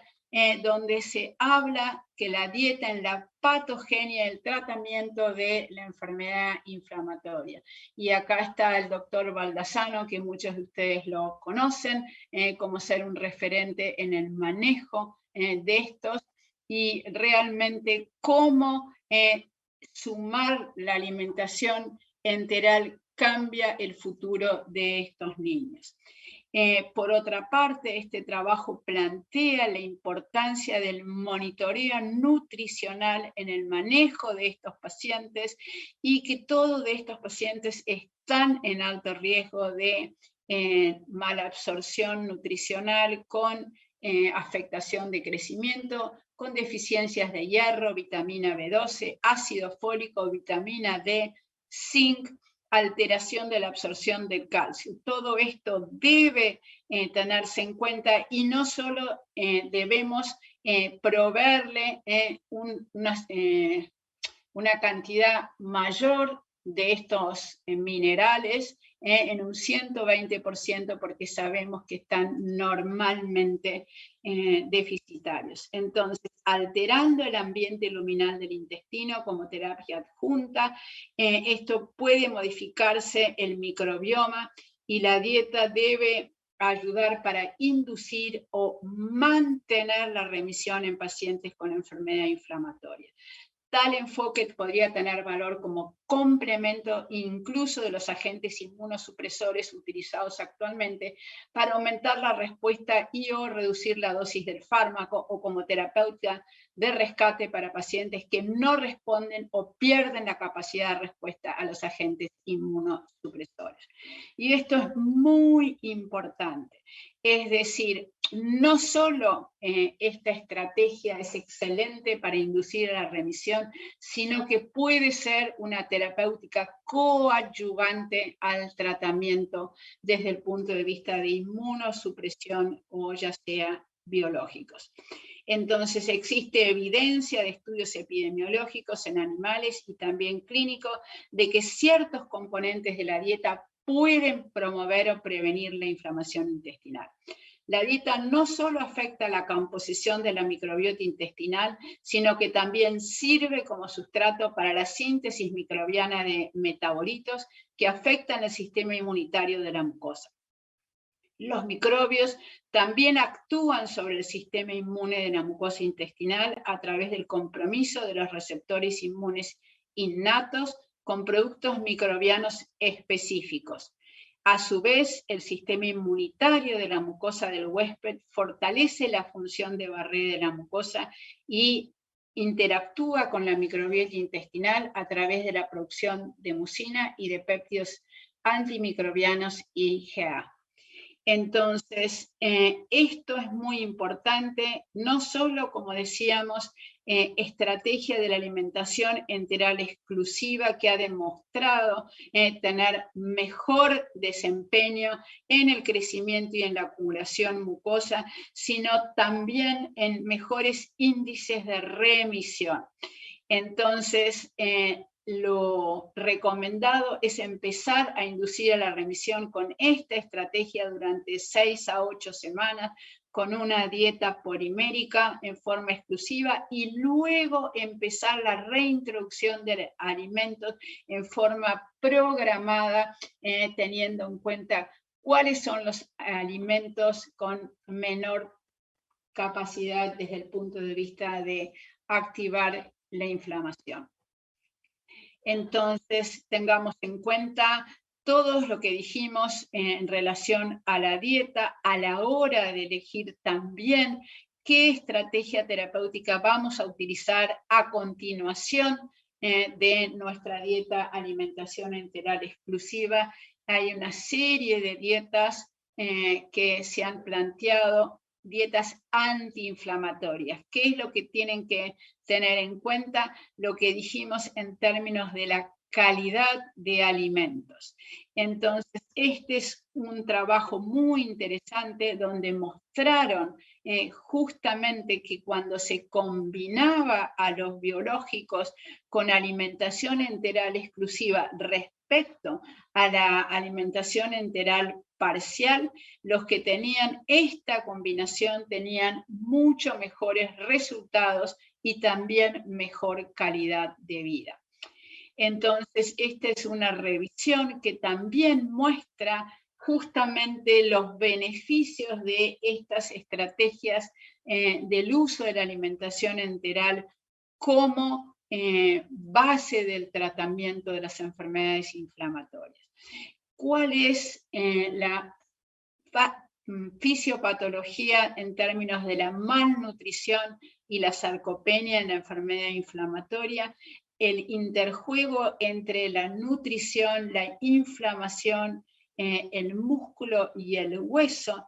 donde se habla que la dieta en la patogenia, el tratamiento de la enfermedad inflamatoria. Y acá está el doctor Baldassano, que muchos de ustedes lo conocen, como ser un referente en el manejo de estos, y realmente cómo sumar la alimentación enteral cambia el futuro de estos niños. Por otra parte, este trabajo plantea la importancia del monitoreo nutricional en el manejo de estos pacientes, y que todos de estos pacientes están en alto riesgo de malabsorción nutricional con afectación de crecimiento, con deficiencias de hierro, vitamina B12, ácido fólico, vitamina D, zinc, alteración de la absorción del calcio. Todo esto debe tenerse en cuenta, y no solo debemos proveerle una cantidad mayor de estos minerales en un 120%, porque sabemos que están normalmente deficitarios. Entonces, alterando el ambiente luminal del intestino como terapia adjunta, esto puede modificarse el microbioma, y la dieta debe ayudar para inducir o mantener la remisión en pacientes con enfermedad inflamatoria. Tal enfoque podría tener valor como complemento incluso de los agentes inmunosupresores utilizados actualmente para aumentar la respuesta y o reducir la dosis del fármaco, o como terapeuta de rescate para pacientes que no responden o pierden la capacidad de respuesta a los agentes inmunosupresores. Y esto es muy importante. Es decir, no solo esta estrategia es excelente para inducir a la remisión, sino que puede ser una terapéutica coadyuvante al tratamiento desde el punto de vista de inmunosupresión o ya sea biológicos. Entonces existe evidencia de estudios epidemiológicos en animales y también clínicos de que ciertos componentes de la dieta pueden promover o prevenir la inflamación intestinal. La dieta no solo afecta la composición de la microbiota intestinal, sino que también sirve como sustrato para la síntesis microbiana de metabolitos que afectan el sistema inmunitario de la mucosa. Los microbios también actúan sobre el sistema inmune de la mucosa intestinal a través del compromiso de los receptores inmunes innatos con productos microbianos específicos. A su vez, el sistema inmunitario de la mucosa del huésped fortalece la función de barrera de la mucosa y interactúa con la microbiota intestinal a través de la producción de mucina y de péptidos antimicrobianos IgA. Entonces, esto es muy importante, no solo, como decíamos, estrategia de la alimentación enteral exclusiva que ha demostrado tener mejor desempeño en el crecimiento y en la acumulación mucosa, sino también en mejores índices de remisión. Entonces, lo recomendado es empezar a inducir a la remisión con esta estrategia durante 6 a 8 semanas, con una dieta polimérica en forma exclusiva y luego empezar la reintroducción de alimentos en forma programada, teniendo en cuenta cuáles son los alimentos con menor capacidad desde el punto de vista de activar la inflamación. Entonces, tengamos en cuenta todo lo que dijimos en relación a la dieta, a la hora de elegir también qué estrategia terapéutica vamos a utilizar a continuación de nuestra dieta alimentación enteral exclusiva. Hay una serie de dietas que se han planteado, dietas antiinflamatorias. ¿Qué es lo que tienen que tener en cuenta? Lo que dijimos en términos de la calidad de alimentos. Entonces, este es un trabajo muy interesante donde mostraron justamente que cuando se combinaba a los biológicos con alimentación enteral exclusiva respecto a la alimentación enteral parcial, los que tenían esta combinación tenían mucho mejores resultados y también mejor calidad de vida. Entonces, esta es una revisión que también muestra justamente los beneficios de estas estrategias del uso de la alimentación enteral como base del tratamiento de las enfermedades inflamatorias. ¿Cuál es la fisiopatología en términos de la malnutrición y la sarcopenia en la enfermedad inflamatoria? El interjuego entre la nutrición, la inflamación, el músculo y el hueso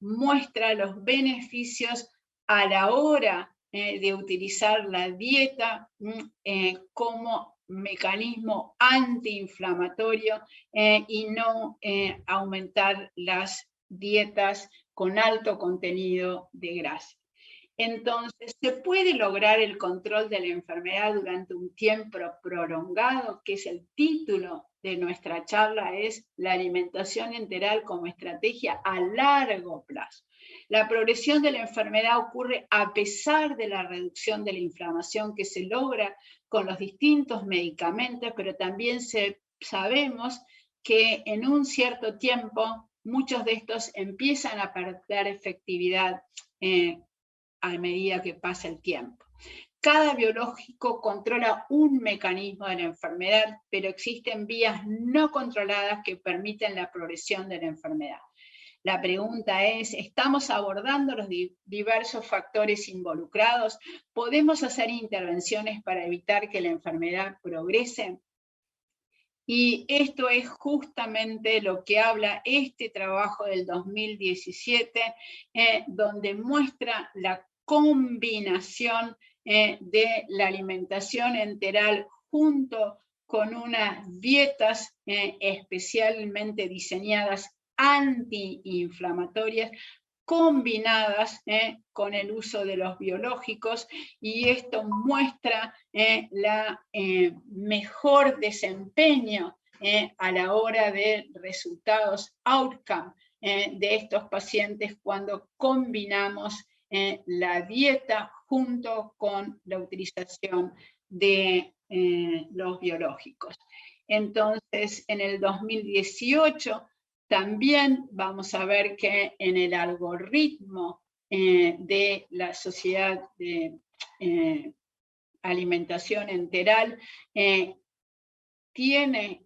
muestra los beneficios a la hora de utilizar la dieta como mecanismo antiinflamatorio y no aumentar las dietas con alto contenido de grasa. Entonces, ¿se puede lograr el control de la enfermedad durante un tiempo prolongado? Que es el título de nuestra charla, es la alimentación enteral como estrategia a largo plazo. La progresión de la enfermedad ocurre a pesar de la reducción de la inflamación que se logra con los distintos medicamentos, pero también sabemos que en un cierto tiempo muchos de estos empiezan a perder efectividad a medida que pasa el tiempo. Cada biológico controla un mecanismo de la enfermedad, pero existen vías no controladas que permiten la progresión de la enfermedad. La pregunta es, ¿estamos abordando los diversos factores involucrados? ¿Podemos hacer intervenciones para evitar que la enfermedad progrese? Y esto es justamente lo que habla este trabajo del 2017, donde muestra la combinación de la alimentación enteral junto con unas dietas especialmente diseñadas antiinflamatorias, combinadas con el uso de los biológicos, y esto muestra la mejor desempeño a la hora de resultados outcome de estos pacientes cuando combinamos la dieta junto con la utilización de los biológicos. Entonces, en el 2018 también vamos a ver que en el algoritmo de la Sociedad de Alimentación Enteral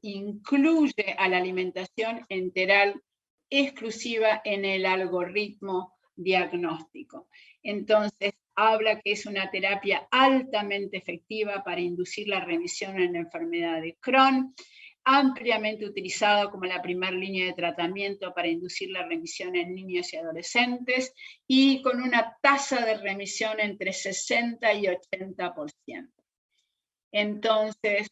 incluye a la alimentación enteral exclusiva en el algoritmo diagnóstico. Entonces, habla que es una terapia altamente efectiva para inducir la remisión en la enfermedad de Crohn. ampliamente utilizado como la primera línea de tratamiento para inducir la remisión en niños y adolescentes, y con una tasa de remisión entre 60 y 80%. Entonces,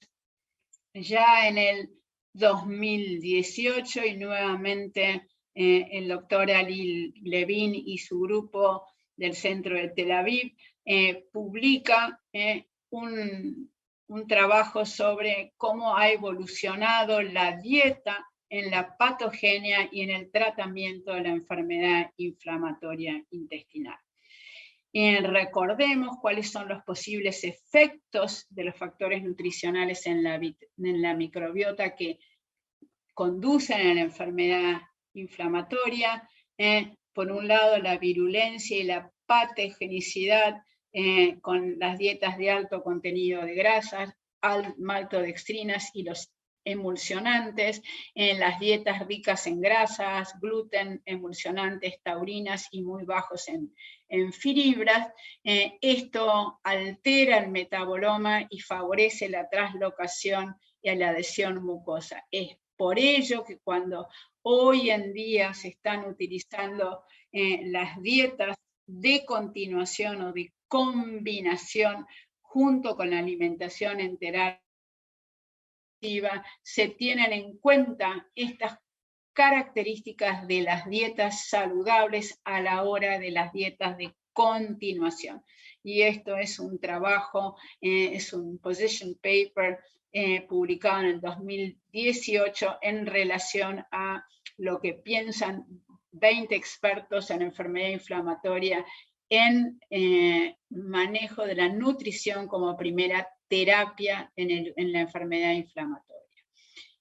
ya en el 2018, y nuevamente el doctor Ali Levin y su grupo del centro de Tel Aviv publica un trabajo sobre cómo ha evolucionado la dieta en la patogenia y en el tratamiento de la enfermedad inflamatoria intestinal. Recordemos cuáles son los posibles efectos de los factores nutricionales en la microbiota que conducen a la enfermedad inflamatoria. Por un lado, la virulencia y la patogenicidad con las dietas de alto contenido de grasas, maltodextrinas y los emulsionantes, en las dietas ricas en grasas, gluten, emulsionantes, taurinas y muy bajos en fibras. Esto altera el metaboloma y favorece la translocación y la adhesión mucosa. Es por ello que cuando hoy en día se están utilizando las dietas de continuación o de combinación junto con la alimentación enteral, se tienen en cuenta estas características de las dietas saludables a la hora de las dietas de continuación. Y esto es un trabajo, es un position paper publicado en el 2018 en relación a lo que piensan 20 expertos en enfermedad inflamatoria en manejo de la nutrición como primera terapia en la enfermedad inflamatoria.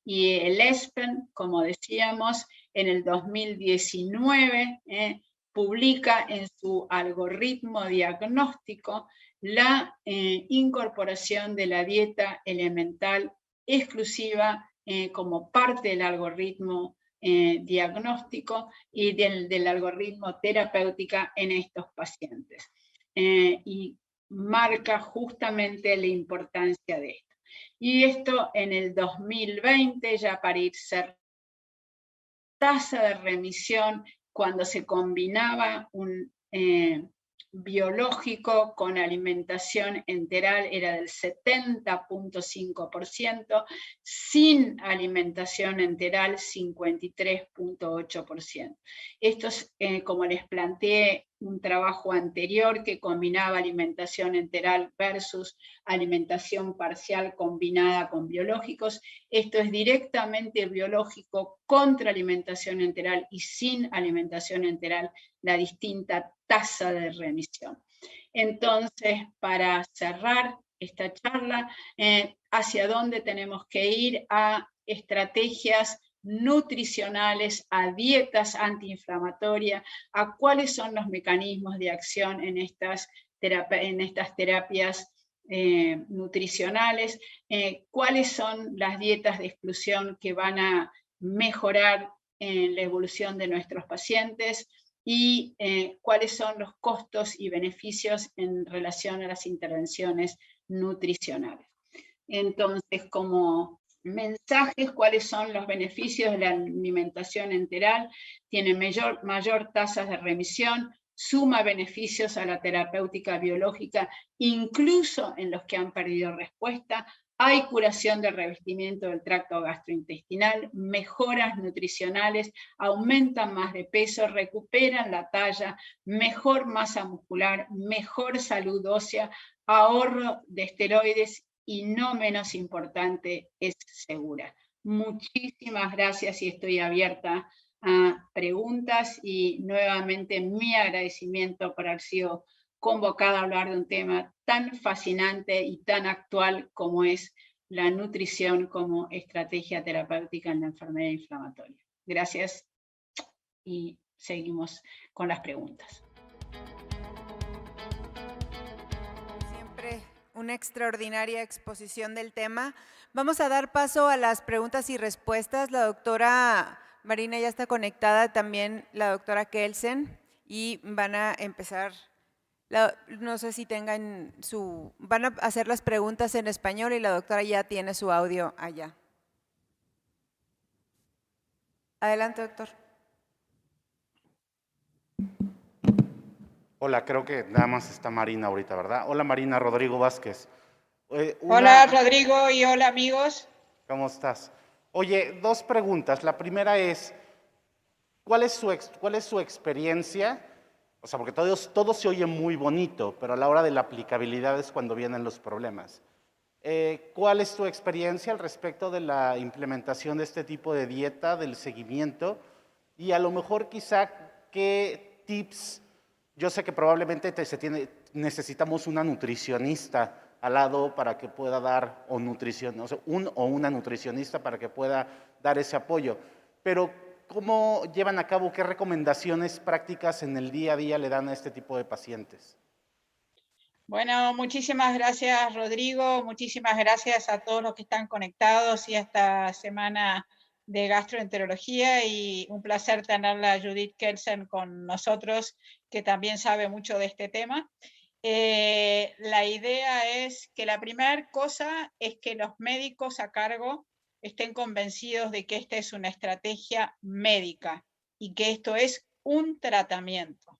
Y el ESPEN, como decíamos, en el 2019 publica en su algoritmo diagnóstico la incorporación de la dieta elemental exclusiva como parte del algoritmo diagnóstico y del algoritmo terapéutica en estos pacientes. Y marca justamente la importancia de esto. Y esto en el 2020, ya para ir cerrando, tasa de remisión cuando se combinaba un biológico con alimentación enteral era del 70.5%, sin alimentación enteral 53.8%. Esto es, como les planteé, un trabajo anterior que combinaba alimentación enteral versus alimentación parcial combinada con biológicos. Esto es directamente biológico contra alimentación enteral y sin alimentación enteral, la distinta tasa de remisión. Entonces, para cerrar esta charla, ¿hacia dónde tenemos que ir? A estrategias nutricionales, a dietas antiinflamatorias, a cuáles son los mecanismos de acción en estas terapias nutricionales, cuáles son las dietas de exclusión que van a mejorar la evolución de nuestros pacientes, y cuáles son los costos y beneficios en relación a las intervenciones nutricionales. Entonces, como mensajes, ¿cuáles son los beneficios de la alimentación enteral? Tiene mayor tasa de remisión, suma beneficios a la terapéutica biológica, incluso en los que han perdido respuesta. Hay curación del revestimiento del tracto gastrointestinal, mejoras nutricionales, aumentan más de peso, recuperan la talla, mejor masa muscular, mejor salud ósea, ahorro de esteroides y, no menos importante, es segura. Muchísimas gracias y estoy abierta a preguntas, y nuevamente mi agradecimiento por haber sido convocada a hablar de un tema tan fascinante y tan actual como es la nutrición como estrategia terapéutica en la enfermedad inflamatoria. Gracias y seguimos con las preguntas. Siempre una extraordinaria exposición del tema. Vamos a dar paso a las preguntas y respuestas. La doctora Marina ya está conectada, también la doctora Kelsen, y van a empezar. No sé si tengan van a hacer las preguntas en español y la doctora ya tiene su audio allá. Adelante, doctor. Hola, creo que nada más está Marina ahorita, ¿verdad? Hola Marina, Rodrigo Vázquez. Hola Rodrigo y hola amigos. ¿Cómo estás? Oye, dos preguntas. La primera es, ¿cuál es su experiencia? O sea, porque todo se oye muy bonito, pero a la hora de la aplicabilidad es cuando vienen los problemas. ¿Cuál es tu experiencia al respecto de la implementación de este tipo de dieta, del seguimiento? Y a lo mejor quizá, ¿qué tips? Yo sé que probablemente necesitamos una nutricionista al lado para que pueda dar, o una nutricionista para que pueda dar ese apoyo. Pero, ¿cómo llevan a cabo, qué recomendaciones prácticas en el día a día le dan a este tipo de pacientes? Bueno, muchísimas gracias Rodrigo, muchísimas gracias a todos los que están conectados y a esta semana de gastroenterología, y un placer tenerla a Judith Kelsen con nosotros, que también sabe mucho de este tema. La idea es que la primera cosa es que los médicos a cargo estén convencidos de que esta es una estrategia médica y que esto es un tratamiento.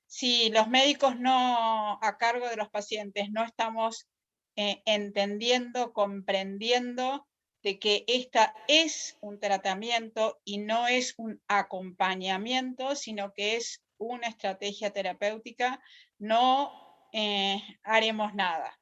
Si los médicos no a cargo de los pacientes no estamos entendiendo, comprendiendo de que esta es un tratamiento y no es un acompañamiento, sino que es una estrategia terapéutica, no haremos nada.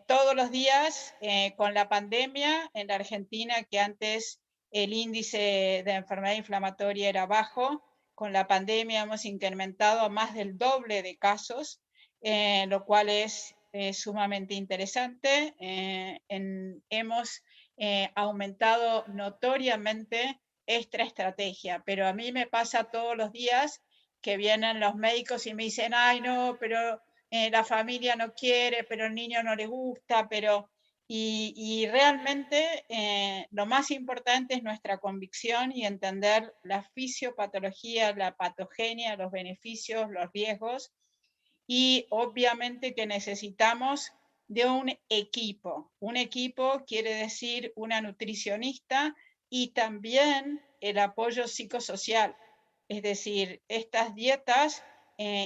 Todos los días, con la pandemia en la Argentina, que antes el índice de enfermedad inflamatoria era bajo, con la pandemia hemos incrementado a más del doble de casos, lo cual es sumamente interesante. Hemos aumentado notoriamente esta estrategia, pero a mí me pasa todos los días que vienen los médicos y me dicen, ay no, pero la familia no quiere, pero el niño no le gusta, pero... Y realmente lo más importante es nuestra convicción y entender la fisiopatología, la patogenia, los beneficios, los riesgos, y obviamente que necesitamos de un equipo. Un equipo quiere decir una nutricionista y también el apoyo psicosocial. Es decir, estas dietas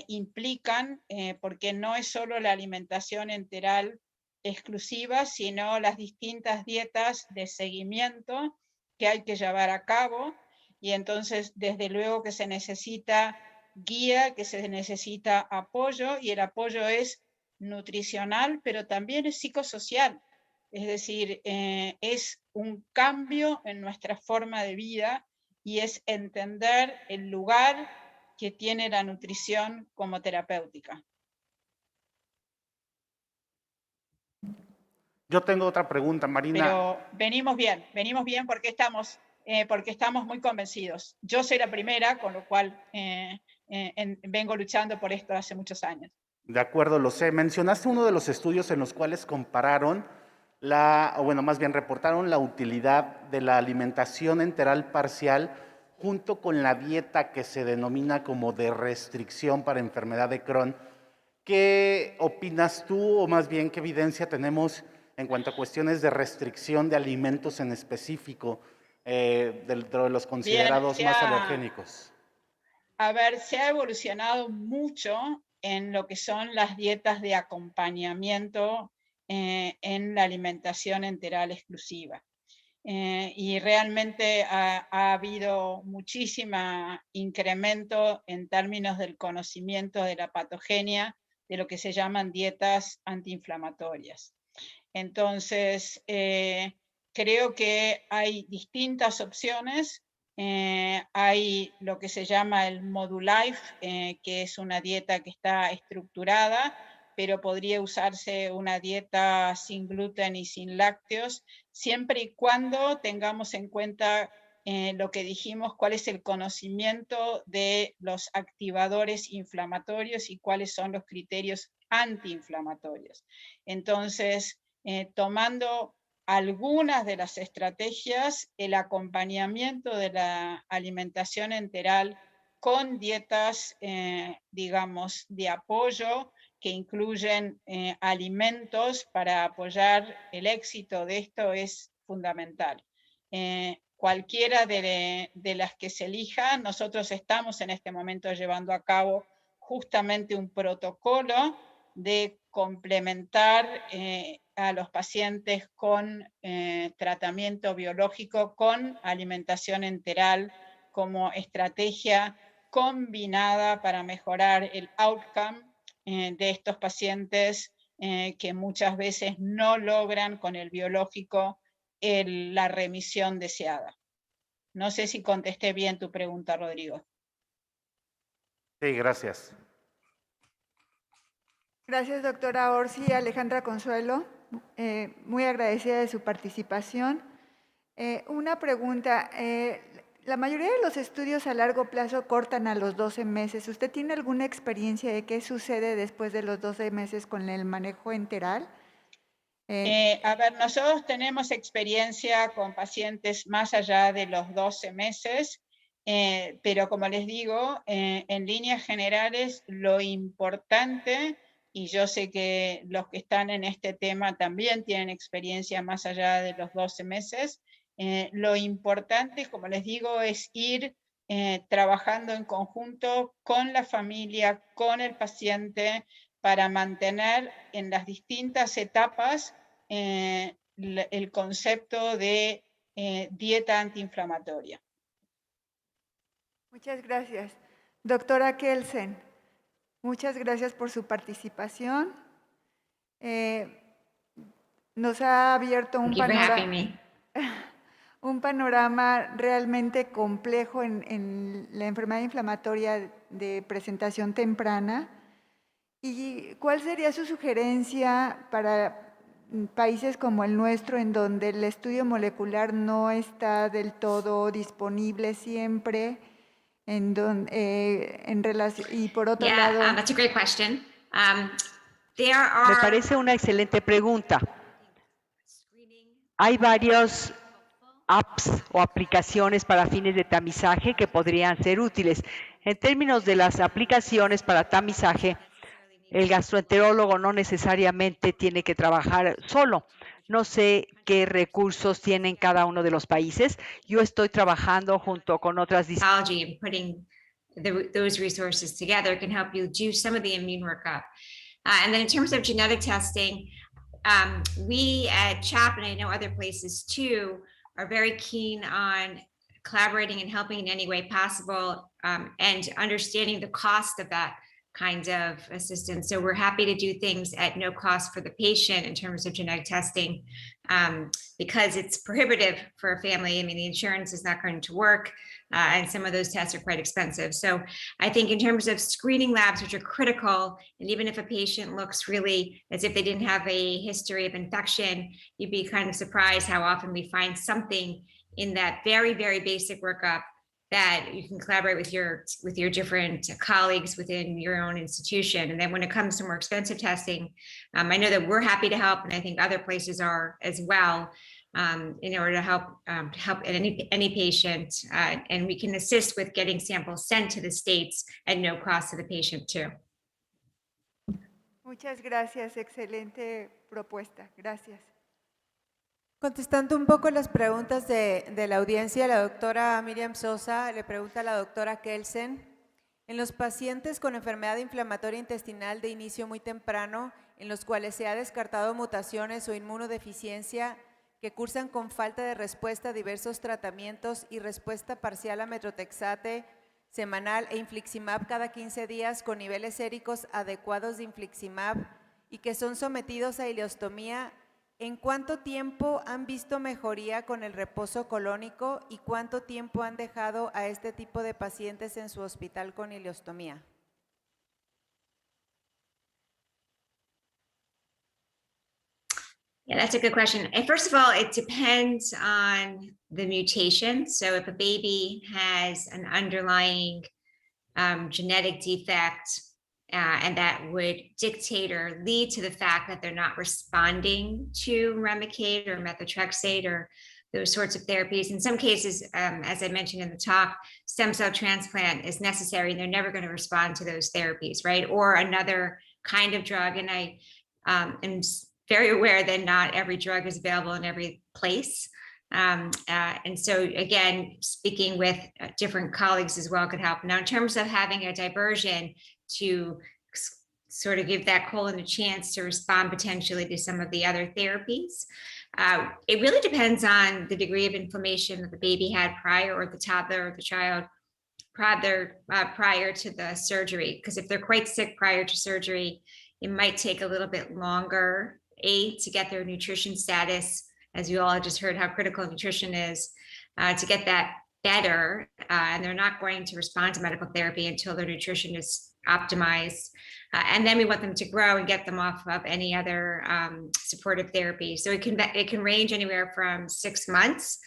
implican, porque no es solo la alimentación enteral exclusiva, sino las distintas dietas de seguimiento que hay que llevar a cabo, y entonces desde luego que se necesita guía, que se necesita apoyo, y el apoyo es nutricional, pero también es psicosocial. Es decir, es un cambio en nuestra forma de vida y es entender el lugar que tiene la nutrición como terapéutica. Yo tengo otra pregunta, Marina. Pero venimos bien porque estamos muy convencidos. Yo soy la primera, con lo cual vengo luchando por esto hace muchos años. De acuerdo, lo sé. Mencionaste uno de los estudios en los cuales compararon más bien reportaron la utilidad de la alimentación enteral parcial junto con la dieta que se denomina como de restricción para enfermedad de Crohn. ¿Qué opinas tú, o más bien qué evidencia tenemos en cuanto a cuestiones de restricción de alimentos en específico dentro de los considerados más alergénicos? A ver, se ha evolucionado mucho en lo que son las dietas de acompañamiento en la alimentación enteral exclusiva. Y realmente ha habido muchísimo incremento en términos del conocimiento de la patogenia, de lo que se llaman dietas antiinflamatorias. Entonces, creo que hay distintas opciones. Hay lo que se llama el Modulife, que es una dieta que está estructurada, pero podría usarse una dieta sin gluten y sin lácteos, siempre y cuando tengamos en cuenta lo que dijimos, cuál es el conocimiento de los activadores inflamatorios y cuáles son los criterios antiinflamatorios. Entonces, tomando algunas de las estrategias, el acompañamiento de la alimentación enteral con dietas, digamos, de apoyo, que incluyen alimentos para apoyar el éxito de esto, es fundamental. cualquiera de las que se elijan. Nosotros estamos en este momento llevando a cabo justamente un protocolo de complementar a los pacientes con tratamiento biológico con alimentación enteral como estrategia combinada para mejorar el outcome de estos pacientes que muchas veces no logran con el biológico la remisión deseada. No sé si contesté bien tu pregunta, Rodrigo. Sí, gracias. Gracias, doctora Orsi. Alejandra Consuelo, muy agradecida de su participación. Una pregunta. La mayoría de los estudios a largo plazo cortan a los 12 meses. ¿Usted tiene alguna experiencia de qué sucede después de los 12 meses con el manejo enteral? A ver, nosotros tenemos experiencia con pacientes más allá de los 12 meses, pero como les digo, en líneas generales, lo importante, y yo sé que los que están en este tema también tienen experiencia más allá de los 12 meses, lo importante, como les digo, es ir trabajando en conjunto con la familia, con el paciente, para mantener en las distintas etapas el concepto de dieta antiinflamatoria. Muchas gracias. Doctora Kelsen, muchas gracias por su participación. Nos ha abierto un panorama realmente complejo en la enfermedad inflamatoria de presentación temprana. ¿Y cuál sería su sugerencia para países como el nuestro, en donde el estudio molecular no está del todo disponible siempre, y por otro lado... That's a great question. Me parece una excelente pregunta. Hay varios apps o aplicaciones para fines de tamizaje que podrían ser útiles. En términos de las aplicaciones para tamizaje, el gastroenterólogo no necesariamente tiene que trabajar solo. No sé qué recursos tienen cada uno de los países. Yo estoy trabajando junto con otras disciplinas. Putting those resources together can help you do some of the immune workup. And then in terms of genetic testing, we at CHAP, and I know other places too, are very keen on collaborating and helping in any way possible, and understanding the cost of that kind of assistance. So we're happy to do things at no cost for the patient in terms of genetic testing, because it's prohibitive for a family. I mean, the insurance is not going to work, and some of those tests are quite expensive. So I think in terms of screening labs, which are critical, and even if a patient looks really as if they didn't have a history of infection, you'd be kind of surprised how often we find something in that very, very basic workup that you can collaborate with your different colleagues within your own institution. And then when it comes to more expensive testing, I know that we're happy to help, and I think other places are as well, in order to help any patient, and we can assist with getting samples sent to the States at no cost to the patient too. Muchas gracias, excelente propuesta. Gracias. Contestando un poco las preguntas de la audiencia, la doctora Miriam Sosa le pregunta a la doctora Kelsen: en los pacientes con enfermedad inflamatoria intestinal de inicio muy temprano, en los cuales se ha descartado mutaciones o inmunodeficiencia que cursan con falta de respuesta a diversos tratamientos y respuesta parcial a metotrexate semanal e infliximab cada 15 días con niveles séricos adecuados de infliximab y que son sometidos a ileostomía, ¿en cuánto tiempo han visto mejoría con el reposo colónico y cuánto tiempo han dejado a este tipo de pacientes en su hospital con ileostomía? Yeah, that's a good question. And first of all, it depends on the mutation. So if a baby has an underlying genetic defect, and that would dictate or lead to the fact that they're not responding to Remicade or methotrexate or those sorts of therapies. In some cases, as I mentioned in the talk, stem cell transplant is necessary and they're never going to respond to those therapies, right? Or another kind of drug. And I am very aware that not every drug is available in every place. And so again, speaking with different colleagues as well could help. Now, in terms of having a diversion to sort of give that colon a chance to respond potentially to some of the other therapies, it really depends on the degree of inflammation that the baby had prior, or the toddler or the child prior to the surgery. Because if they're quite sick prior to surgery, it might take a little bit longer, to get their nutrition status, as you all just heard how critical nutrition is, to get that better. And they're not going to respond to medical therapy until their nutrition is optimized. And then we want them to grow and get them off of any other supportive therapy. So it can range anywhere from 6 months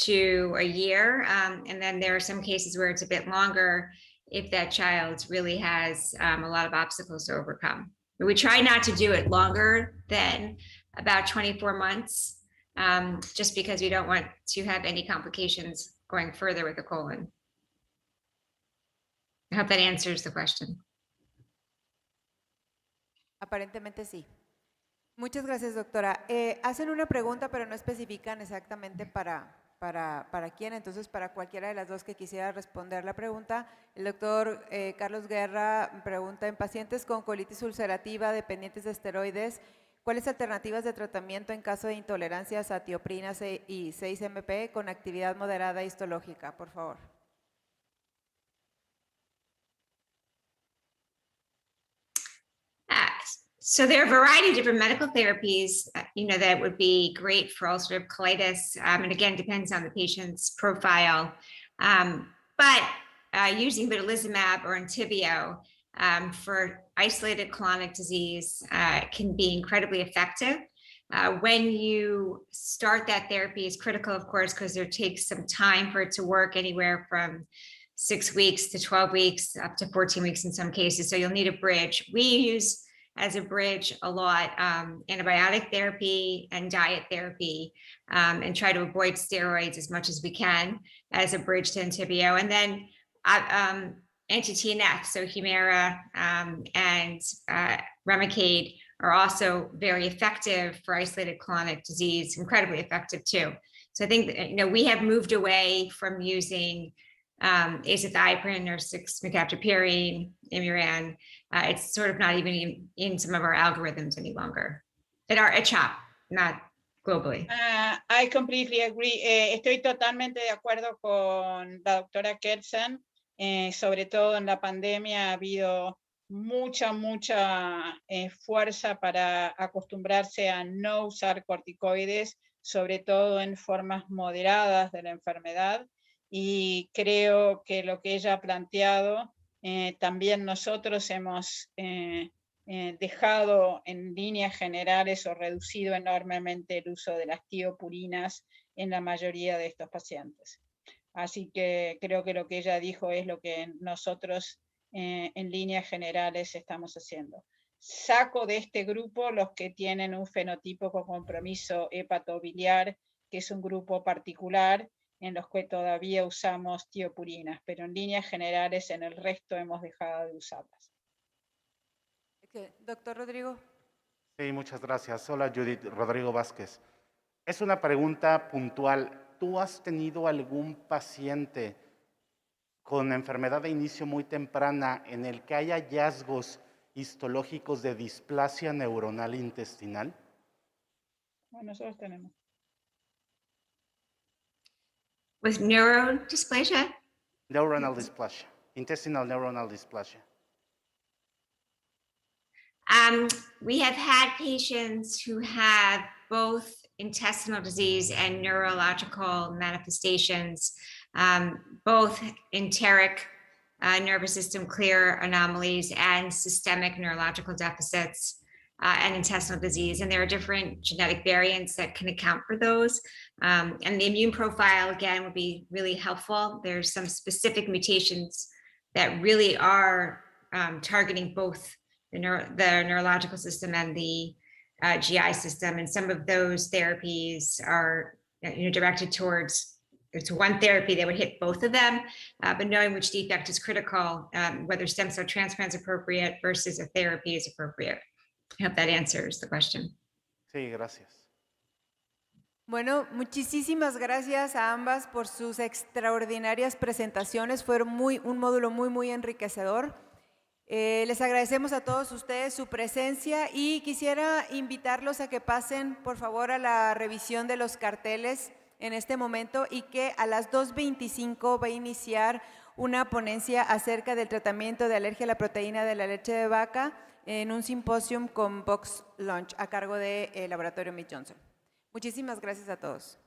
to a year. And then there are some cases where it's a bit longer if that child really has a lot of obstacles to overcome. But we try not to do it longer than about 24 months, just because we don't want to have any complications going further with the colon. I hope that answers the question. Aparentemente sí. Muchas gracias, doctora. Hacen una pregunta, pero no especifican exactamente para quién. Entonces, para cualquiera de las dos que quisiera responder la pregunta, el doctor Carlos Guerra pregunta: en pacientes con colitis ulcerativa dependientes de esteroides, ¿cuáles alternativas de tratamiento en caso de intolerancias a tioprina y 6-MP con actividad moderada histológica? Por favor. So there are a variety of different medical therapies, that would be great for ulcerative colitis. And again, depends on the patient's profile. But using vedolizumab or Entyvio for isolated colonic disease can be incredibly effective. When you start that therapy is critical, of course, because there takes some time for it to work, anywhere from 6 weeks to 12 weeks, up to 14 weeks in some cases. So you'll need a bridge. We use as a bridge a lot antibiotic therapy and diet therapy, and try to avoid steroids as much as we can as a bridge to Entyvio. And then anti-TNF, so Humira and Remicade are also very effective for isolated colonic disease, incredibly effective too. So I think that, we have moved away from using azathioprine or 6-mercaptopurine, Imuran. It's sort of not even in some of our algorithms any longer. At CHOP, not globally. I completely agree. Estoy totalmente de acuerdo con la doctora Kelsen. Sobre todo en la pandemia ha habido mucha fuerza para acostumbrarse a no usar corticoides, sobre todo en formas moderadas de la enfermedad. Y creo que lo que ella ha planteado, también nosotros hemos dejado en líneas generales o reducido enormemente el uso de las tiopurinas en la mayoría de estos pacientes. Así que creo que lo que ella dijo es lo que nosotros en líneas generales estamos haciendo. Saco de este grupo los que tienen un fenotipo con compromiso hepatobiliar, que es un grupo particular, en los que todavía usamos tiopurinas, pero en líneas generales en el resto hemos dejado de usarlas. Doctor Rodrigo. Sí, muchas gracias. Hola, Judith. Rodrigo Vázquez. Es una pregunta puntual. ¿Tú has tenido algún paciente con enfermedad de inicio muy temprana en el que haya hallazgos histológicos de displasia neuronal intestinal? Bueno, nosotros tenemos. With neurodysplasia? Neuronal dysplasia, intestinal neuronal dysplasia. We have had patients who have both intestinal disease and neurological manifestations, both enteric nervous system clear anomalies and systemic neurological deficits and intestinal disease. And there are different genetic variants that can account for those. And the immune profile, again, would be really helpful. There's some specific mutations that really are targeting both the neurological system and the GI system. And some of those therapies are directed towards, it's one therapy that would hit both of them, but knowing which defect is critical, whether stem cell transplant is appropriate versus a therapy is appropriate. I hope that answers the question. Sí, gracias. Bueno, muchísimas gracias a ambas por sus extraordinarias presentaciones. Fue un módulo muy enriquecedor. Les agradecemos a todos ustedes su presencia y quisiera invitarlos a que pasen, por favor, a la revisión de los carteles en este momento y que a las 2:25 va a iniciar una ponencia acerca del tratamiento de alergia a la proteína de la leche de vaca en un simposium con Box Lunch a cargo del Laboratorio Mead Johnson. Muchísimas gracias a todos.